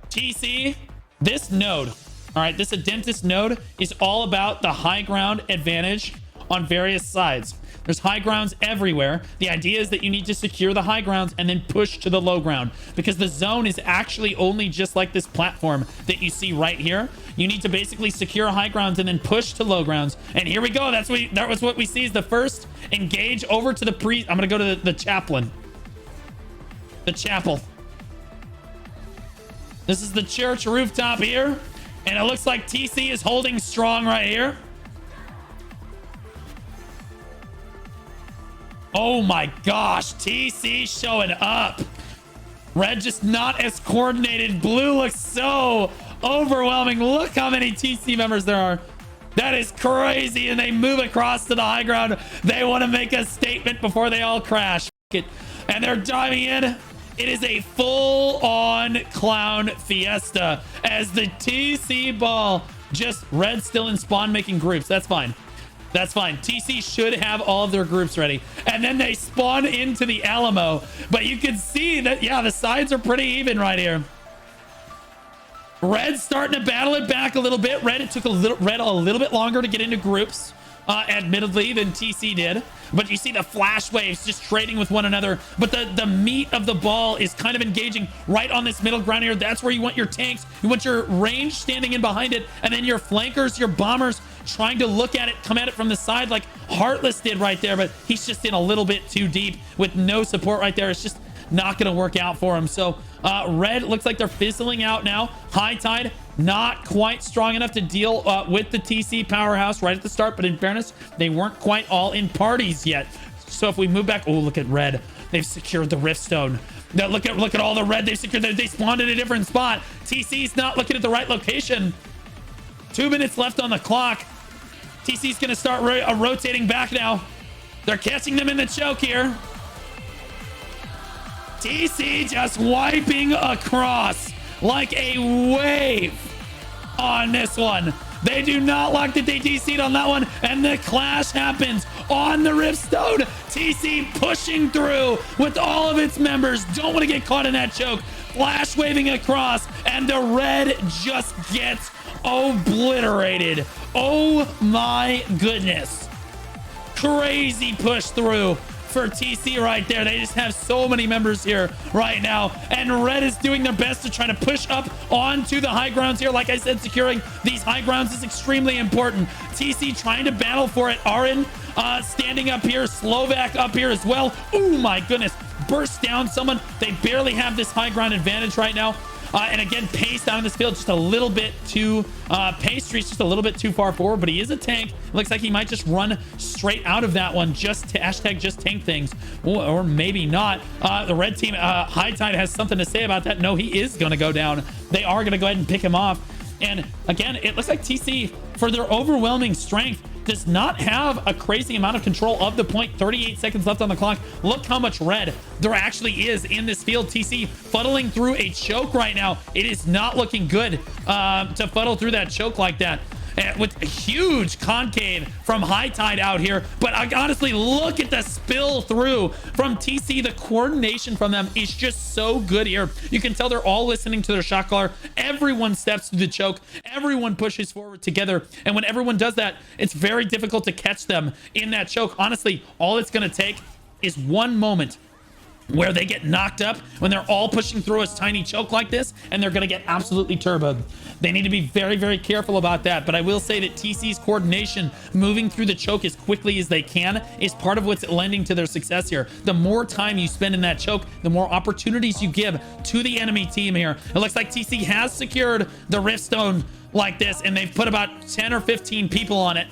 TC, this node, all right, this Adentis node is all about the high ground advantage on various sides. There's high grounds everywhere. The idea is that you need to secure the high grounds and then push to the low ground, because the zone is actually only just like this platform that you see right here. You need to basically secure high grounds and then push to low grounds. And here we go. That was what we see is the first engage over to the I'm going to go to the chaplain. The chapel. This is the church rooftop here. And it looks like TC is holding strong right here. Oh my gosh, TC showing up. Red just not as coordinated. Blue looks so overwhelming. Look how many TC members there are. That is crazy. And they move across to the high ground. They want to make a statement before they all crash. And they're diving in. It is a full-on clown fiesta as the TC ball just Red still in spawn making groups. That's fine. TC should have all of their groups ready. And then they spawn into the Alamo. But you can see that, yeah, the sides are pretty even right here. Red's starting to battle it back a little bit. Red took a little bit longer to get into groups, admittedly, than TC did. But you see the flash waves just trading with one another. But the meat of the ball is kind of engaging right on this middle ground here. That's where you want your tanks. You want your range standing in behind it. And then your flankers, your bombers trying to look at it, come at it from the side like Heartless did right there. But he's just in a little bit too deep with no support right there. It's just not going to work out for him. So Red looks like they're fizzling out now. Hightide not quite strong enough to deal with the TC powerhouse right at the start, but in fairness, they weren't quite all in parties yet. So if we move back, oh, look at Red. They've secured the Riftstone. Now look at all the Red they've secured. They spawned in a different spot. TC's not looking at the right location. 2 minutes left on the clock. TC's going to start rotating back now. They're catching them in the choke here. TC just wiping across like a wave on this one. They do not like that they DC'd on that one, and the clash happens on the Riftstone. TC pushing through with all of its members. Don't want to get caught in that choke. Flash waving across, and the Red just gets obliterated. Oh my goodness. Crazy push through for TC right there. They just have so many members here right now. And red is doing their best to try to push up onto the high grounds here. Like I said, securing these high grounds is extremely important. TC trying to battle for it. Arin standing up here. Slovak up here as well. Oh my goodness. Burst down someone. They barely have this high ground advantage right now. And again, pace down in this field just a little bit too pace street's just a little bit too far forward, but he is a tank. Looks like he might just run straight out of that one, just to hashtag just tank things, or maybe not. The red team, Hightide, has something to say about that. No, he is going to go down. They are going to go ahead and pick him off. And again, it looks like TC, for their overwhelming strength, does not have a crazy amount of control of the point. 38 seconds left on the clock. Look how much red there actually is in this field. TC fuddling through a choke right now. It is not looking good to fuddle through that choke like that. With a huge concave from Hightide out here. But honestly, look at the spill through from TC. The coordination from them is just so good here. You can tell they're all listening to their shot caller. Everyone steps through the choke. Everyone pushes forward together. And when everyone does that, it's very difficult to catch them in that choke. Honestly, all it's going to take is one moment where they get knocked up when they're all pushing through a tiny choke like this, and they're going to get absolutely turboed. They need to be very, very careful about that. But I will say that TC's coordination, moving through the choke as quickly as they can, is part of what's lending to their success here. The more time you spend in that choke, the more opportunities you give to the enemy team here. It looks like TC has secured the Riftstone like this, and they've put about 10 or 15 people on it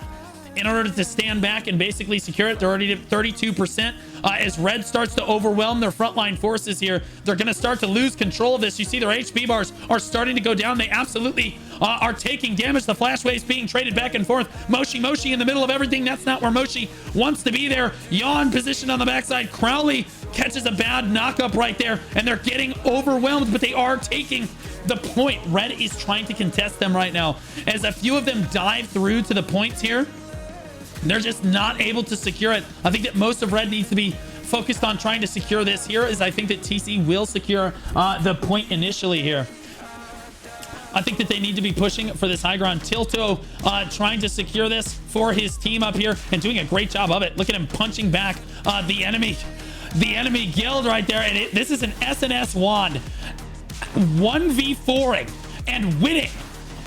in order to stand back and basically secure it. They're already at 32%. As red starts to overwhelm their frontline forces here, they're going to start to lose control of this. You see their HP bars are starting to go down. They absolutely are taking damage. The flash waves being traded back and forth. Moshi in the middle of everything. That's not where Moshi wants to be there. Yawn positioned on the backside. Crowley catches a bad knock-up right there, and they're getting overwhelmed, but they are taking the point. Red is trying to contest them right now. As a few of them dive through to the points here, they're just not able to secure it. I think that most of red needs to be focused on trying to secure this here, as I think that TC will secure the point initially here. I think that they need to be pushing for this high ground. Tilto trying to secure this for his team up here and doing a great job of it. Look at him punching back the enemy guild right there. And this is an SNS wand 1v4ing and winning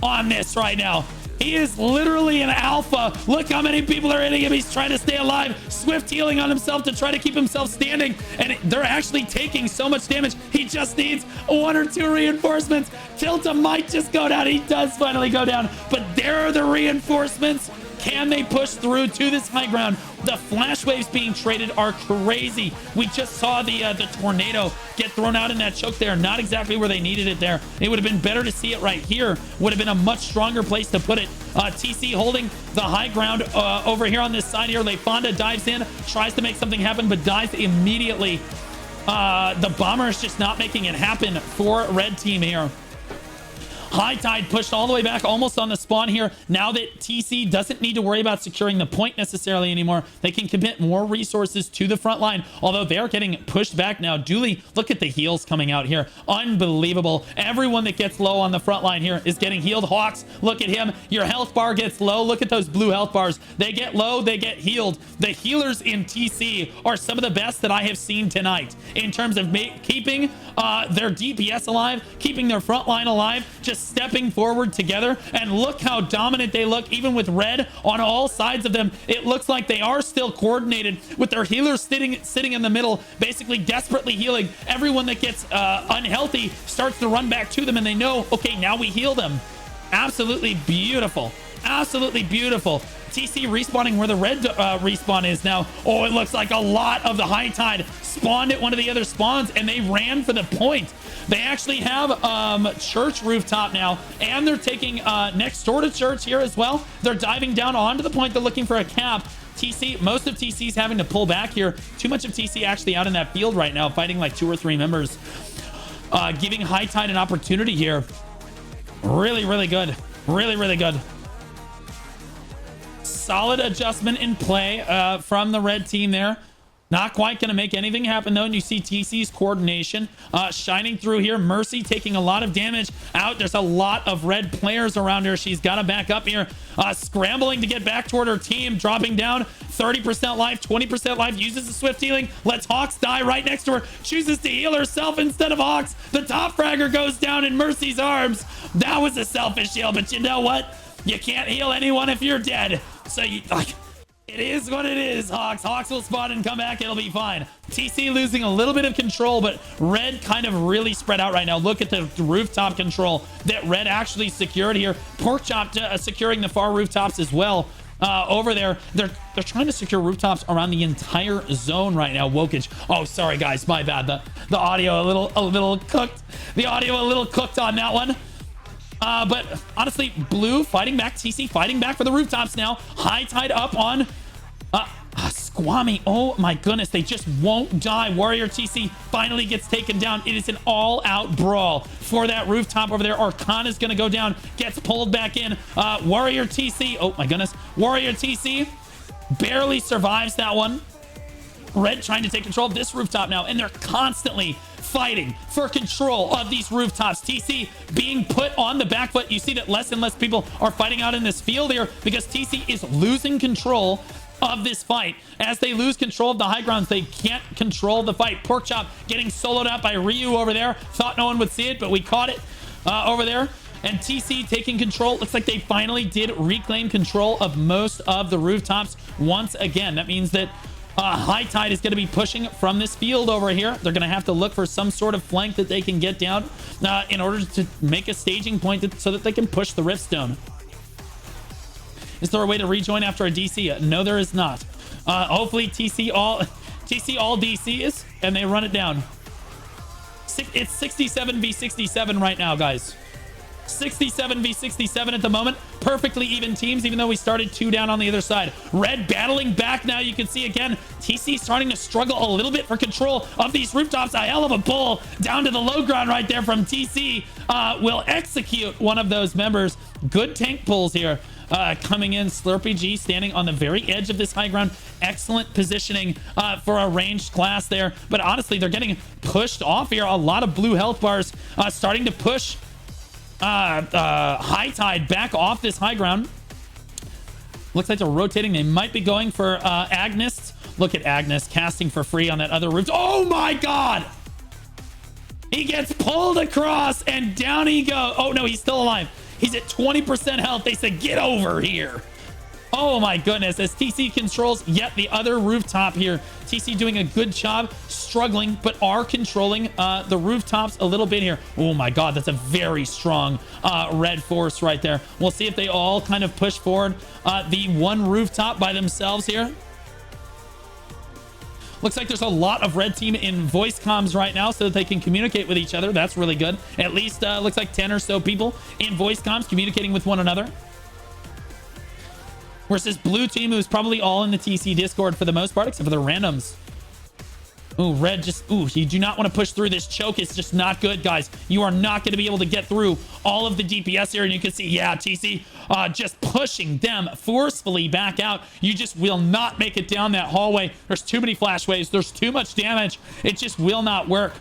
on this right now. He is literally an alpha. Look how many people are hitting him. He's trying to stay alive. Swift healing on himself to try to keep himself standing. And they're actually taking so much damage. He just needs 1 or 2 reinforcements. Tilta might just go down. He does finally go down. But there are the reinforcements. Can they push through to this high ground? The flash waves being traded are crazy. We just saw the tornado get thrown out in that choke there. Not exactly where they needed it there. It would have been better to see it right here. Would have been a much stronger place to put it. TC holding the high ground over here on this side here. Lefonda dives in, tries to make something happen, but dies immediately. The bomber is just not making it happen for red team here. Hightide pushed all the way back, almost on the spawn here. Now that TC doesn't need to worry about securing the point necessarily anymore, they can commit more resources to the front line, although they're getting pushed back now. Dooley, look at the heals coming out here. Unbelievable. Everyone that gets low on the front line here is getting healed. Hawks, look at him. Your health bar gets low. Look at those blue health bars. They get low, they get healed. The healers in TC are some of the best that I have seen tonight in terms of keeping their DPS alive, keeping their front line alive, just stepping forward together. And look how dominant they look, even with red on all sides of them. It looks like they are still coordinated with their healers sitting in the middle, basically desperately healing. Everyone that gets unhealthy starts to run back to them, and they know, okay, now we heal them. Absolutely beautiful. Absolutely beautiful. TC respawning where the red respawn is now. Oh, it looks like a lot of the Hightide spawned at one of the other spawns, and they ran for the point. They actually have church rooftop now, and they're taking next door to church here as well. They're diving down onto the point. They're looking for a cap. TC, most of TC's having to pull back here. Too much of TC actually out in that field right now, fighting like 2 or 3 members. Giving Hightide an opportunity here. Really, really good. Really, really good. Solid adjustment in play from the red team there. Not quite going to make anything happen, though. And you see TC's coordination shining through here. Mercy taking a lot of damage out. There's a lot of red players around her. She's got to back up here. Scrambling to get back toward her team. Dropping down 30% life, 20% life. Uses the swift healing. Lets Hawks die right next to her. Chooses to heal herself instead of Hawks. The top fragger goes down in Mercy's arms. That was a selfish heal, but you know what? You can't heal anyone if you're dead. So you... It is what it is, Hawks. Hawks will spawn and come back. It'll be fine. TC losing a little bit of control, but Red kind of really spread out right now. Look at the rooftop control that Red actually secured here. Porkchop securing the far rooftops as well. Over there, they're trying to secure rooftops around the entire zone right now. Wokage. Oh, sorry guys, my bad. The audio a little cooked. The audio a little cooked on that one. But honestly, Blue fighting back. TC fighting back for the rooftops now. Hightide up on Squammy. Oh my goodness, they just won't die. Warrior TC finally gets taken down. It is an all-out brawl for that rooftop over there. Arcana is going to go down, gets pulled back in. Warrior TC, oh my goodness, Warrior TC barely survives that one. Red trying to take control of this rooftop now, and they're constantly fighting for control of these rooftops. TC being put on the back foot. You see that less and less people are fighting out in this field here because TC is losing control of this fight. As they lose control of the high grounds, they can't control the fight. Porkchop getting soloed out by Ryu over there. Thought no one would see it, but we caught it over there. And TC taking control. Looks like they finally did reclaim control of most of the rooftops once again. That means that Hightide is going to be pushing from this field over here. They're going to have to look for some sort of flank that they can get down in order to make a staging point so that they can push the Riftstone. Is there a way to rejoin after a DC? No, there is not. Hopefully TC all DCs and they run it down. It's 67 v 67 right now, guys. 67 v 67 at the moment. Perfectly even teams, even though we started 2 down on the other side. Red battling back now. You can see again, TC starting to struggle a little bit for control of these rooftops. A hell of a pull down to the low ground right there from TC. Will execute one of those members. Good tank pulls here. Coming in, Slurpy G standing on the very edge of this high ground. Excellent positioning for a ranged class there. But honestly, they're getting pushed off here. A lot of blue health bars starting to push Hightide back off this high ground. Looks like they're rotating. They might be going for Agnes. Look at Agnes casting for free on that other roof. Oh my god! He gets pulled across and down he goes. Oh no, he's still alive. He's at 20% health. They said, get over here. Oh my goodness. As TC controls yet the other rooftop here. TC doing a good job, struggling, but are controlling the rooftops a little bit here. Oh my god, that's a very strong red force right there. We'll see if they all kind of push forward the one rooftop by themselves here. Looks like there's a lot of red team in voice comms right now so that they can communicate with each other. That's really good. At least looks like 10 or so people in voice comms communicating with one another. Versus blue team, who's probably all in the TC Discord for the most part, except for the randoms. Ooh, red just... Ooh, you do not want to push through this choke. It's just not good, guys. You are not going to be able to get through all of the DPS here. And you can see, yeah, TC just pushing them forcefully back out. You just will not make it down that hallway. There's too many flash waves. There's too much damage. It just will not work.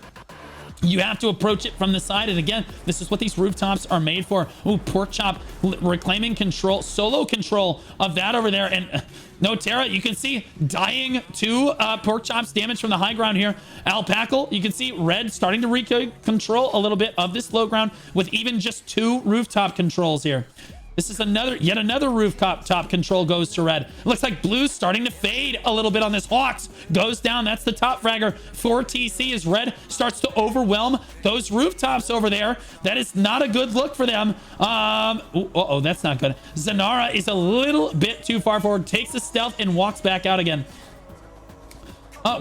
You have to approach it from the side. And again, this is what these rooftops are made for. Ooh, Porkchop reclaiming control, solo control of that over there. And no Terra, you can see dying to Porkchop's damage from the high ground here. Alpacal, you can see red starting to control a little bit of this low ground with even just 2 rooftop controls here. This is yet another rooftop top control goes to red. It looks like blue's starting to fade a little bit on this. Hawks goes down. That's the top fragger for TC as red starts to overwhelm those rooftops over there. That is not a good look for them. Uh-oh, that's not good. Zanara is a little bit too far forward, takes a stealth and walks back out again.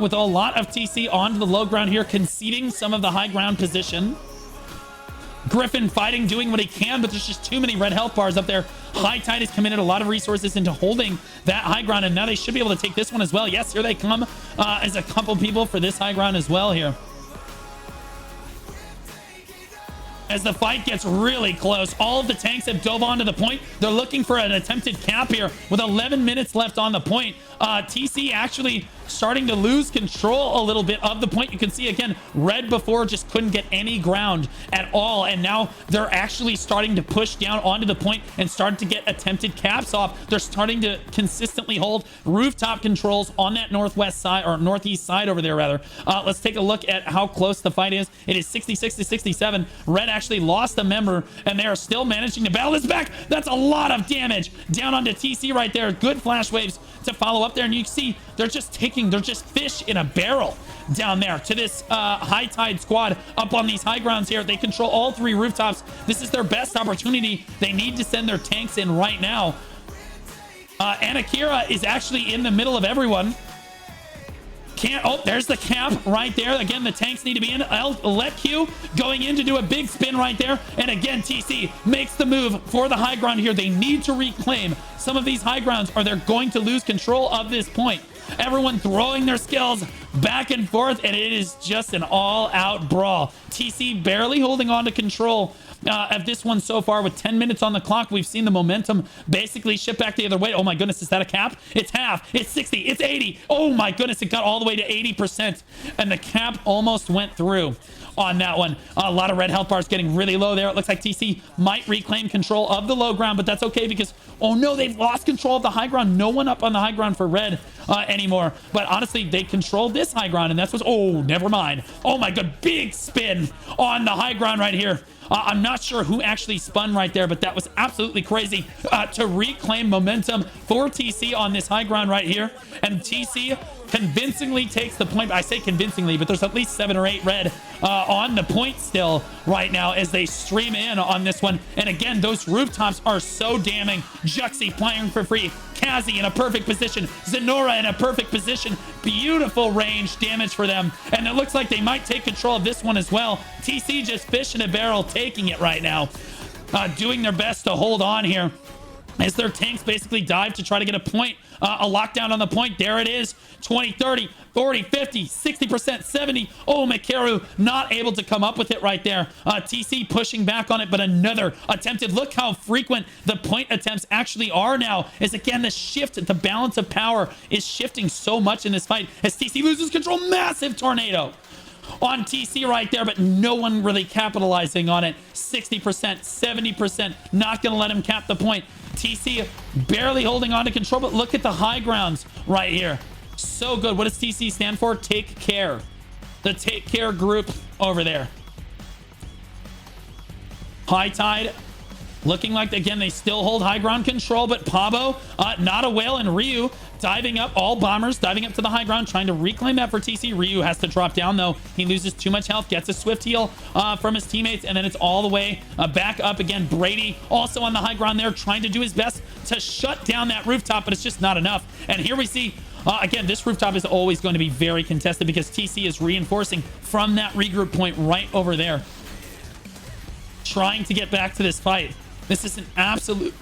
With a lot of TC onto the low ground here, conceding some of the high ground position. Griffin fighting, doing what he can, but there's just too many red health bars up there. Hightide has committed a lot of resources into holding that high ground, and now they should be able to take this one as well. Yes, here they come as a couple people for this high ground as well here. As the fight gets really close, all of the tanks have dove onto the point. They're looking for an attempted cap here with 11 minutes left on the point. TC actually starting to lose control a little bit of the point. You can see again, red before just couldn't get any ground at all, and now they're actually starting to push down onto the point and starting to get attempted caps off. They're starting to consistently hold rooftop controls on that northwest side, or northeast side over there rather. Let's take a look at how close the fight is. It is 66 to 67. Red actually lost a member, and they are still managing to battle this back. That's a lot of damage down onto TC right there. Good flash waves to follow up there, and you see they're just fish in a barrel down there to this Hightide squad up on these high grounds here. They control all three rooftops. This is their best opportunity. They need to send their tanks in right now. And Akira is actually in the middle of everyone. There's the cap right there. Again, the tanks need to be in. Let Q going in to do a big spin right there. And again, TC makes the move for the high ground here. They need to reclaim some of these high grounds or they're going to lose control of this point. Everyone throwing their skills back and forth, and it is just an all-out brawl. TC barely holding on to control of this one so far with 10 minutes on the clock. We've seen the momentum basically shift back the other way. Oh my goodness, is that a cap? It's half, it's 60, it's 80. Oh my goodness, it got all the way to 80%, and the cap almost went through on that one. A lot of red health bars getting really low there. It looks like TC might reclaim control of the low ground, but that's okay because, oh no, they've lost control of the high ground. No one up on the high ground for red anymore. But honestly, they controlled this high ground, and that's what's, oh, never mind. Oh my god, big spin on the high ground right here. I'm not sure who actually spun right there, but that was absolutely crazy to reclaim momentum for TC on this high ground right here. And TC convincingly takes the point. I say convincingly, but there's at least 7 or 8 red on the point still right now as they stream in on this one. And again, those rooftops are so damning. Juxi playing for free. Kazi in a perfect position. Zenora in a perfect position. Beautiful range damage for them. And it looks like they might take control of this one as well. TC just fish in a barrel, taking it right now. Doing their best to hold on here as their tanks basically dive to try to get a point, a lockdown on the point. There it is. 20, 30, 40, 50, 60%, 70. Oh, Mikaru not able to come up with it right there. TC pushing back on it, but another attempted. Look how frequent the point attempts actually are now. Is again, the shift, the balance of power is shifting so much in this fight as TC loses control. Massive tornado on TC right there, but no one really capitalizing on it. 60%, 70%, not gonna let him cap the point. TC barely holding on to control, but look at the high grounds right here. So good. What does TC stand for? Take care. The take care group over there. Hightide looking like, again, they still hold high ground control, but Pabo, not a whale, and Ryu diving up, all bombers diving up to the high ground, trying to reclaim that for TC. Ryu has to drop down, though. He loses too much health, gets a swift heal from his teammates, and then it's all the way back up again. Brady also on the high ground there, trying to do his best to shut down that rooftop, but it's just not enough. And here we see, again, this rooftop is always going to be very contested because TC is reinforcing from that regroup point right over there, trying to get back to this fight. This is an absolute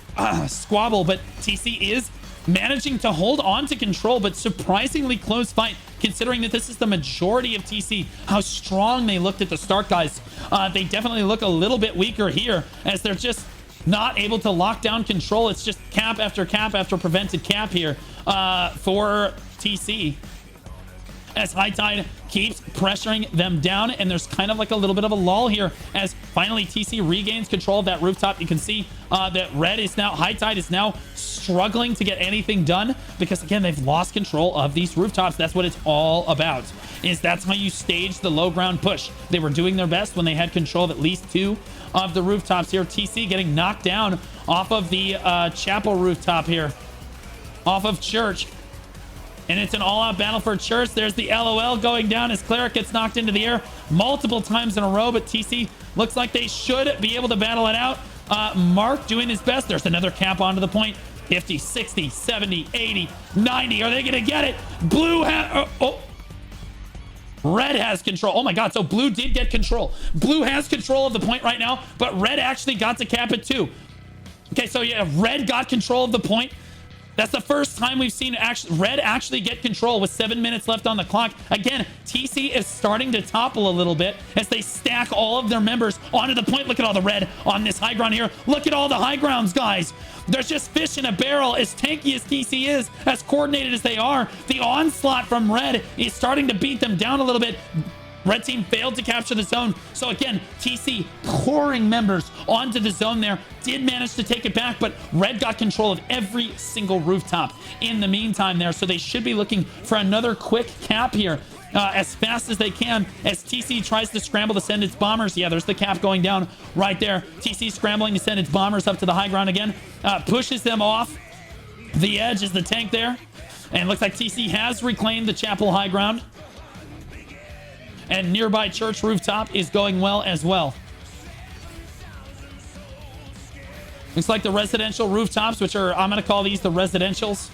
squabble, but TC is managing to hold on to control, but surprisingly close fight considering that this is the majority of TC. How strong they looked at the start, guys. They definitely look a little bit weaker here as they're just not able to lock down control. It's just cap after prevented cap here for TC as Hightide keeps pressuring them down, and there's kind of like a little bit of a lull here as finally TC regains control of that rooftop. You can see that red is now, Hightide is now struggling to get anything done because, again, they've lost control of these rooftops. That's what it's all about, is that's how you stage the low ground push. They were doing their best when they had control of at least 2 of the rooftops here. TC getting knocked down off of the chapel rooftop here, off of church. And it's an all-out battle for church. There's the LOL going down as Cleric gets knocked into the air multiple times in a row, but TC looks like they should be able to battle it out. Mark doing his best. There's another cap onto the point. 50, 60, 70, 80, 90. Are they going to get it? Blue has... Red has control. Oh my god, so blue did get control. Blue has control of the point right now, but red actually got to cap it too. Okay, so yeah, red got control of the point. That's the first time we've seen Red actually get control with 7 minutes left on the clock. Again, TC is starting to topple a little bit as they stack all of their members onto the point. Look at all the red on this high ground here. Look at all the high grounds, guys. There's just fish in a barrel. As tanky as TC is, as coordinated as they are, the onslaught from Red is starting to beat them down a little bit. Red team failed to capture the zone. So again, TC pouring members onto the zone there. Did manage to take it back, but Red got control of every single rooftop in the meantime there. So they should be looking for another quick cap here as fast as they can as TC tries to scramble to send its bombers. Yeah, there's the cap going down right there. TC scrambling to send its bombers up to the high ground again. Pushes them off the edge as the tank there. And looks like TC has reclaimed the chapel high ground. And nearby church rooftop is going well as well. Looks like the residential rooftops, which are, I'm going to call these the residentials.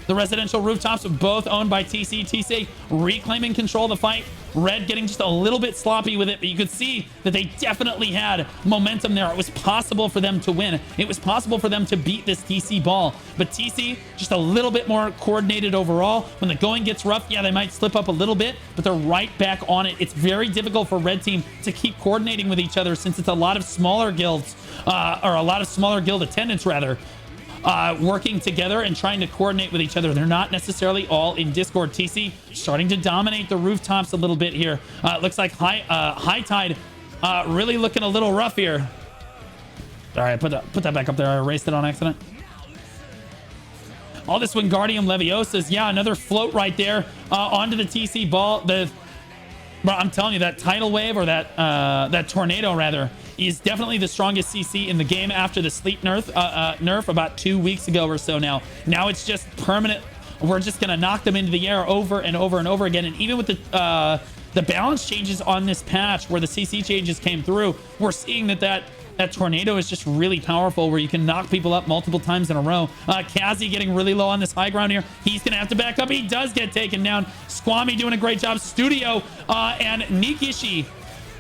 The residential rooftops are both owned by TC. TC reclaiming control of the fight. Red getting just a little bit sloppy with it, but you could see that they definitely had momentum there. It was possible for them to win. It was possible for them to beat this TC ball, but TC just a little bit more coordinated overall. When the going gets rough, yeah, they might slip up a little bit, but they're right back on it. It's very difficult for Red team to keep coordinating with each other since it's a lot of smaller guilds, or a lot of smaller guild attendants rather, working together and trying to coordinate with each other. They're not necessarily all in Discord. TC starting to dominate the rooftops a little bit here. It looks like Hightide really looking a little rough here. All right, put that back up there. I erased it on accident. All this Wingardium Leviosas. Yeah, another float right there onto the TC ball. Bro, I'm telling you, that tidal wave, or that tornado rather, is definitely the strongest CC in the game after the sleep nerf about 2 weeks ago or so now. Now it's just permanent. We're just going to knock them into the air over and over and over again. And even with the balance changes on this patch where the CC changes came through, we're seeing that tornado is just really powerful, where you can knock people up multiple times in a row. Kazi getting really low on this high ground here. He's going to have to back up. He does get taken down. Squammy doing a great job. Studio and Nikishi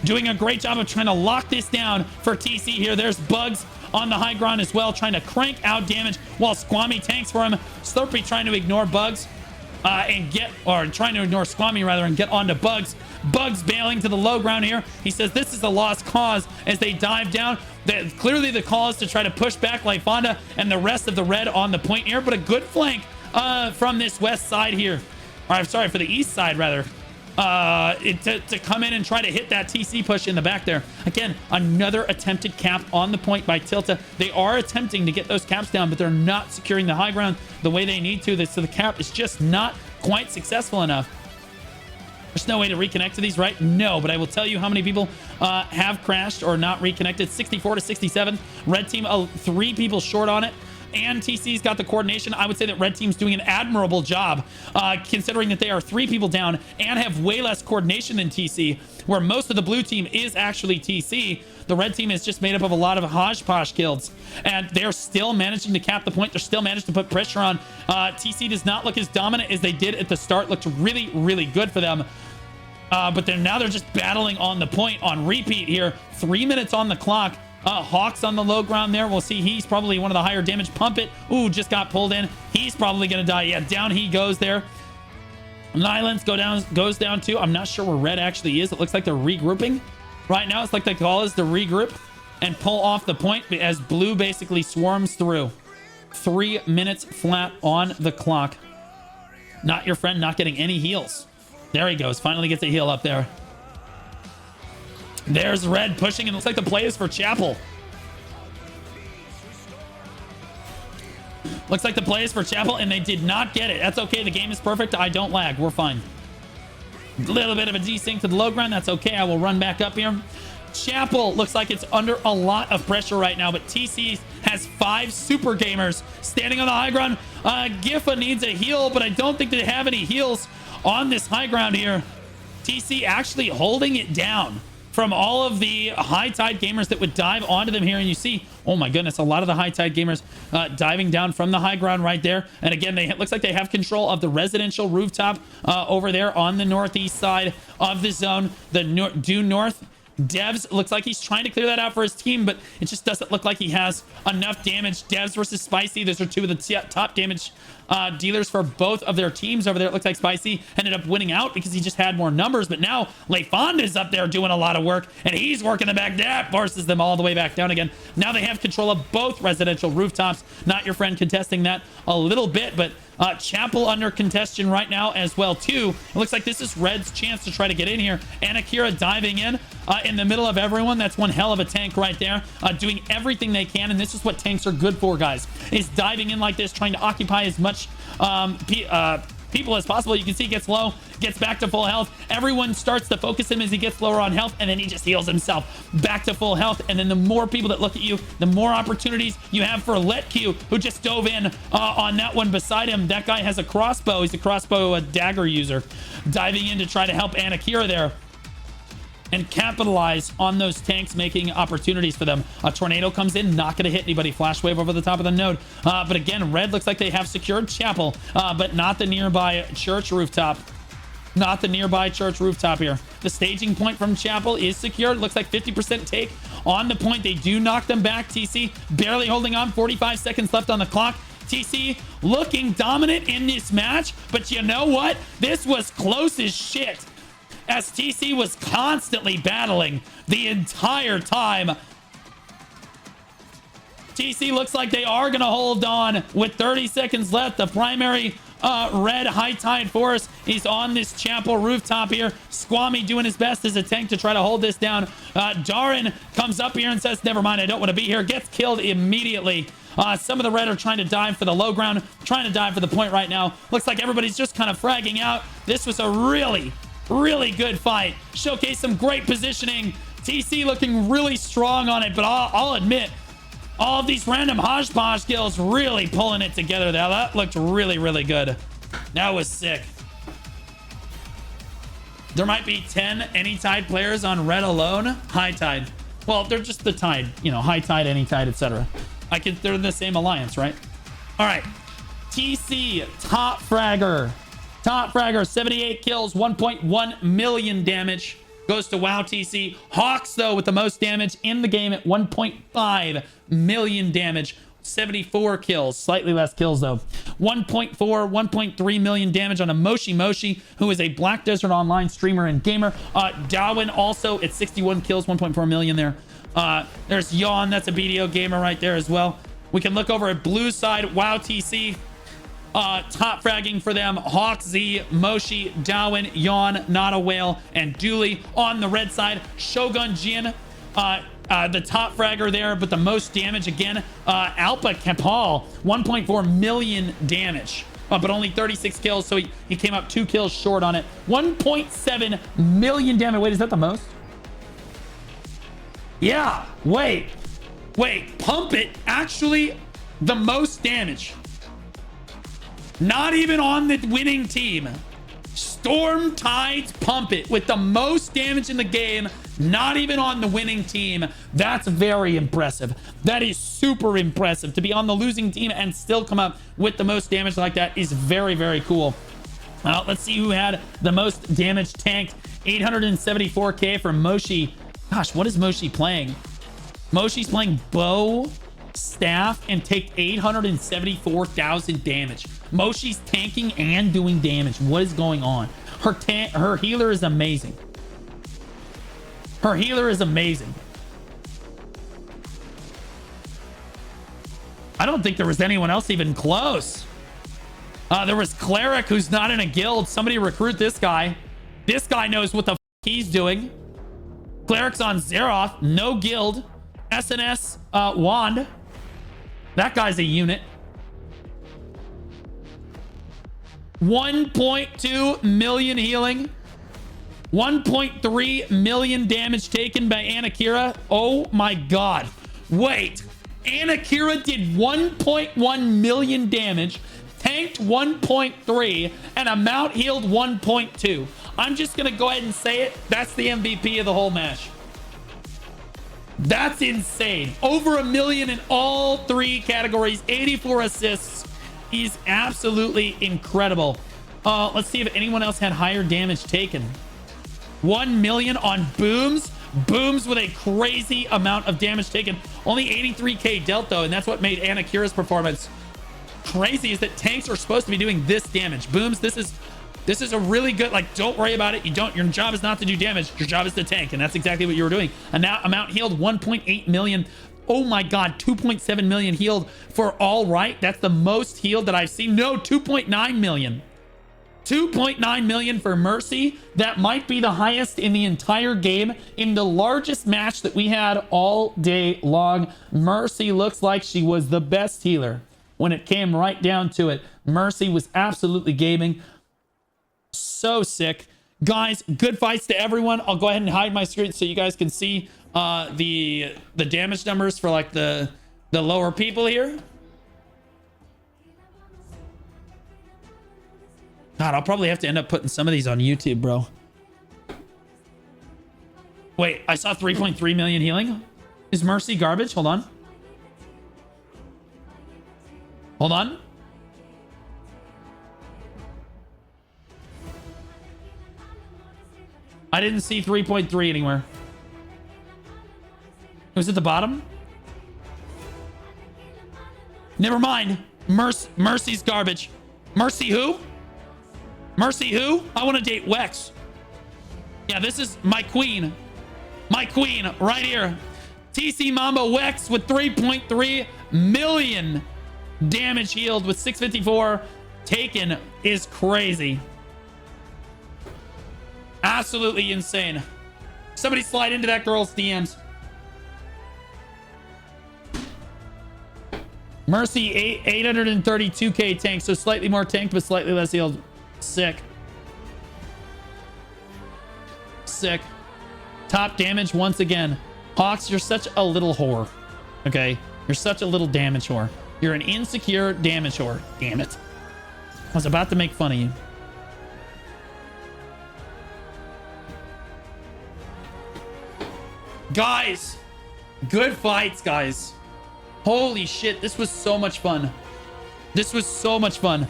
doing a great job of trying to lock this down for TC here. There's Bugs on the high ground as well, trying to crank out damage while Squammy tanks for him. Slurpee trying to ignore Bugs trying to ignore Squammy rather and get onto Bugs. Bugs bailing to the low ground here. He says this is a lost cause as they dive down. Clearly the call is to try to push back Lyfonda and the rest of the Red on the point here, but a good flank from this west side here. Or I'm sorry, for the east side rather. To come in and try to hit that TC push in the back there. Again, another attempted cap on the point by Tilta. They are attempting to get those caps down, but they're not securing the high ground the way they need to. So the cap is just not quite successful enough. There's no way to reconnect to these, right? No, but I will tell you how many people have crashed or not reconnected. 64 to 67. Red team, 3 people short on it. And TC's got the coordination. I would say that Red team's doing an admirable job, considering that they are 3 people down and have way less coordination than TC, where most of the blue team is actually TC. The Red team is just made up of a lot of hodgepodge guilds, and they're still managing to cap the point. They're still managing to put pressure on. TC does not look as dominant as they did at the start. Looked really, really good for them. But now they're just battling on the point on repeat here. 3 minutes on the clock. Hawks on the low ground there. We'll see. He's probably one of the higher damage. Pump it. Ooh, just got pulled in. He's probably going to die. Yeah, down he goes there. Nylons goes down too. I'm not sure where Red actually is. It looks like they're regrouping. Right now, it's like the call is to regroup and pull off the point as blue basically swarms through. 3 minutes flat on the clock. Not your friend, not getting any heals. There he goes. Finally gets a heal up there. There's Red pushing, and it looks like the play is for Chapel. Looks like the play is for Chapel, and they did not get it. That's okay. The game is perfect. I don't lag. We're fine. A little bit of a desync to the low ground. That's okay. I will run back up here. Chapel looks like it's under a lot of pressure right now, but TC has 5 super gamers standing on the high ground. Gifa needs a heal, but I don't think they have any heals on this high ground here. TC actually holding it down from all of the Hightide gamers that would dive onto them here. And you see, oh my goodness, a lot of the Hightide gamers diving down from the high ground right there. And again, it looks like they have control of the residential rooftop over there on the northeast side of the zone. The due north Devs looks like he's trying to clear that out for his team, but it just doesn't look like he has enough damage. Devs versus Spicy. Those are two of the top damage dealers for both of their teams over there. It looks like Spicy ended up winning out because he just had more numbers, but now Leifond is up there doing a lot of work, and he's working them back down, forces them all the way back down again. Now they have control of both residential rooftops. Not your friend contesting that a little bit, but Chapel under contention right now as well too. It looks like this is Red's chance to try to get in here. And Akira diving in the middle of everyone. That's one hell of a tank right there, doing everything they can. And this is what tanks are good for, guys, is diving in like this, trying to occupy as much people as possible. You can see he gets low, gets back to full health. Everyone starts to focus him as he gets lower on health, and then he just heals himself back to full health. And then the more people that look at you, the more opportunities you have for Letq, who just dove in on that one beside him. That guy has a crossbow. He's a crossbow dagger user, diving in to try to help Anakira there and capitalize on those tanks, making opportunities for them. A tornado comes in, not going to hit anybody. Flash wave over the top of the node. But again, Red looks like they have secured Chapel, but not the nearby church rooftop. Not the nearby church rooftop here. The staging point from Chapel is secured. Looks like 50% take on the point. They do knock them back. TC barely holding on. 45 seconds left on the clock. TC looking dominant in this match, but you know what? This was close as shit, as TC was constantly battling the entire time. TC looks like they are going to hold on with 30 seconds left. The primary red Hightide force is on this Chapel rooftop here. Squammy doing his best as a tank to try to hold this down. Darin comes up here and says, never mind, I don't want to be here. Gets killed immediately. Some of the red are trying to dive for the low ground, trying to dive for the point right now. Looks like everybody's just kind of fragging out. This was a really good fight. Showcase some great positioning. TC looking really strong on it, but I'll admit, all of these random hodgepodge skills really pulling it together. That looked really good. That was sick. There might be 10 Anytide players on red alone. Hightide. Well, they're just the Tide, you know, Hightide, Anytide, etc. They're in the same alliance, right? All right. TC, top fragger. Top fragger, 78 kills, 1.1 million damage. Goes to WoW TC. Hawks, though, with the most damage in the game at 1.5 million damage. 74 kills. Slightly less kills, though. 1.4, 1.3 million damage on a Moshi, who is a Black Desert Online streamer and gamer. Darwin also at 61 kills, 1.4 million there. There's Yawn. That's a BDO gamer right there as well. We can look over at blue side. WoW TC. Top fragging for them. Hawk Z, Moshi, Darwin, Yawn, Not a Whale, and Dooley. On the red side, Shogun Jin, the top fragger there, but the most damage again. Alpa Kapal, 1.4 million damage, but only 36 kills, so he came up 2 kills short on it. 1.7 million damage. Wait, is that the most? Yeah, wait. Pump It, actually the most damage. Not even on the winning team. Storm Tides Pump It with the most damage in the game. Not even on the winning team. That's very impressive. That is super impressive. To be on the losing team and still come up with the most damage like that is very cool. Let's see who had the most damage tanked. 874k for Moshi. Gosh, what is Moshi playing? Moshi's playing bow, staff, and take 874,000 damage. Moshi's tanking and doing damage. What is going on? Her healer is amazing. Her healer is amazing. I don't think there was anyone else even close. There was Cleric, who's not in a guild. Somebody recruit this guy. This guy knows what the he's doing. Cleric's on Zeroth. No guild. SNS Wand. That guy's a unit. 1.2 million healing. 1.3 million damage taken by Anakira. Oh my god. Wait. Anakira did 1.1 million damage, tanked 1.3, and amount healed 1.2. I'm just going to go ahead and say it. That's the MVP of the whole match. That's insane. Over 1 million in all 3 categories. 84 assists. He's absolutely incredible. Let's see if anyone else had higher damage taken. 1 million on booms. Booms with a crazy amount of damage taken. Only 83k dealt though, and that's what made Anakira's performance crazy, is that tanks are supposed to be doing this damage. Booms, this is a really good, like, don't worry about it. Your job is not to do damage. Your job is to tank, and that's exactly what you were doing. And now amount healed 1.8 million. Oh my God, 2.7 million healed for All Right. That's the most healed that I've seen. No, 2.9 million. 2.9 million for Mercy. That might be the highest in the entire game. In the largest match that we had all day long, Mercy looks like she was the best healer. When it came right down to it, Mercy was absolutely gaming. So sick. Guys, good fights to everyone. I'll go ahead and hide my screen so you guys can see the damage numbers for like the lower people here. God, I'll probably have to end up putting some of these on YouTube, bro. Wait, I saw 3.3 million healing. Is Mercy garbage? Hold on. Hold on. I didn't see 3.3 anywhere. It was at the bottom. Never mind. Mercy's garbage. Mercy who? Mercy who? I want to date Wex. Yeah, this is my queen. My queen right here. TC Mamba Wex with 3.3 million damage healed with 654 taken is crazy. Absolutely insane. Somebody slide into that girl's DMs. Mercy 832k tank, so slightly more tanked but slightly less healed. Sick. Sick. Top damage once again. Hawks, you're such a little whore. Okay? You're such a little damage whore. You're an insecure damage whore. Damn it. I was about to make fun of you. Guys, good fights, guys. Holy shit, this was so much fun. This was so much fun.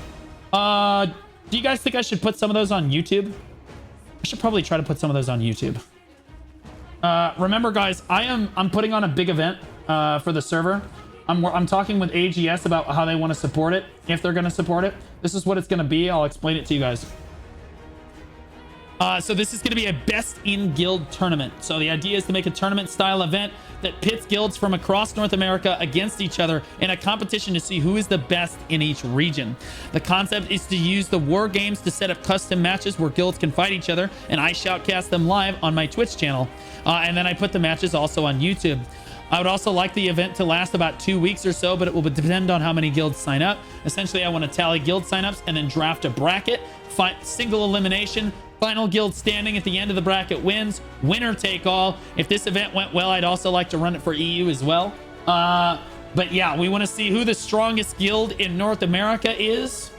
Do you guys think I should put some of those on YouTube? I should probably try to put some of those on YouTube. Remember, guys, I'm putting on a big event for the server. I'm talking with AGS about how they want to support it, if they're going to support it. This is what it's going to be. I'll explain it to you guys. So this is going to be a best in guild tournament. So the idea is to make a tournament style event that pits guilds from across North America against each other in a competition to see who is the best in each region. The concept is to use the war games to set up custom matches where guilds can fight each other, and I shoutcast them live on my Twitch channel. And then I put the matches also on YouTube. I would also like the event to last about 2 weeks or so, but it will depend on how many guilds sign up. Essentially, I want to tally guild signups and then draft a bracket, single elimination. Final guild standing at the end of the bracket wins. Winner take all. If this event went well, I'd also like to run it for EU as well. But yeah, we want to see who the strongest guild in North America is.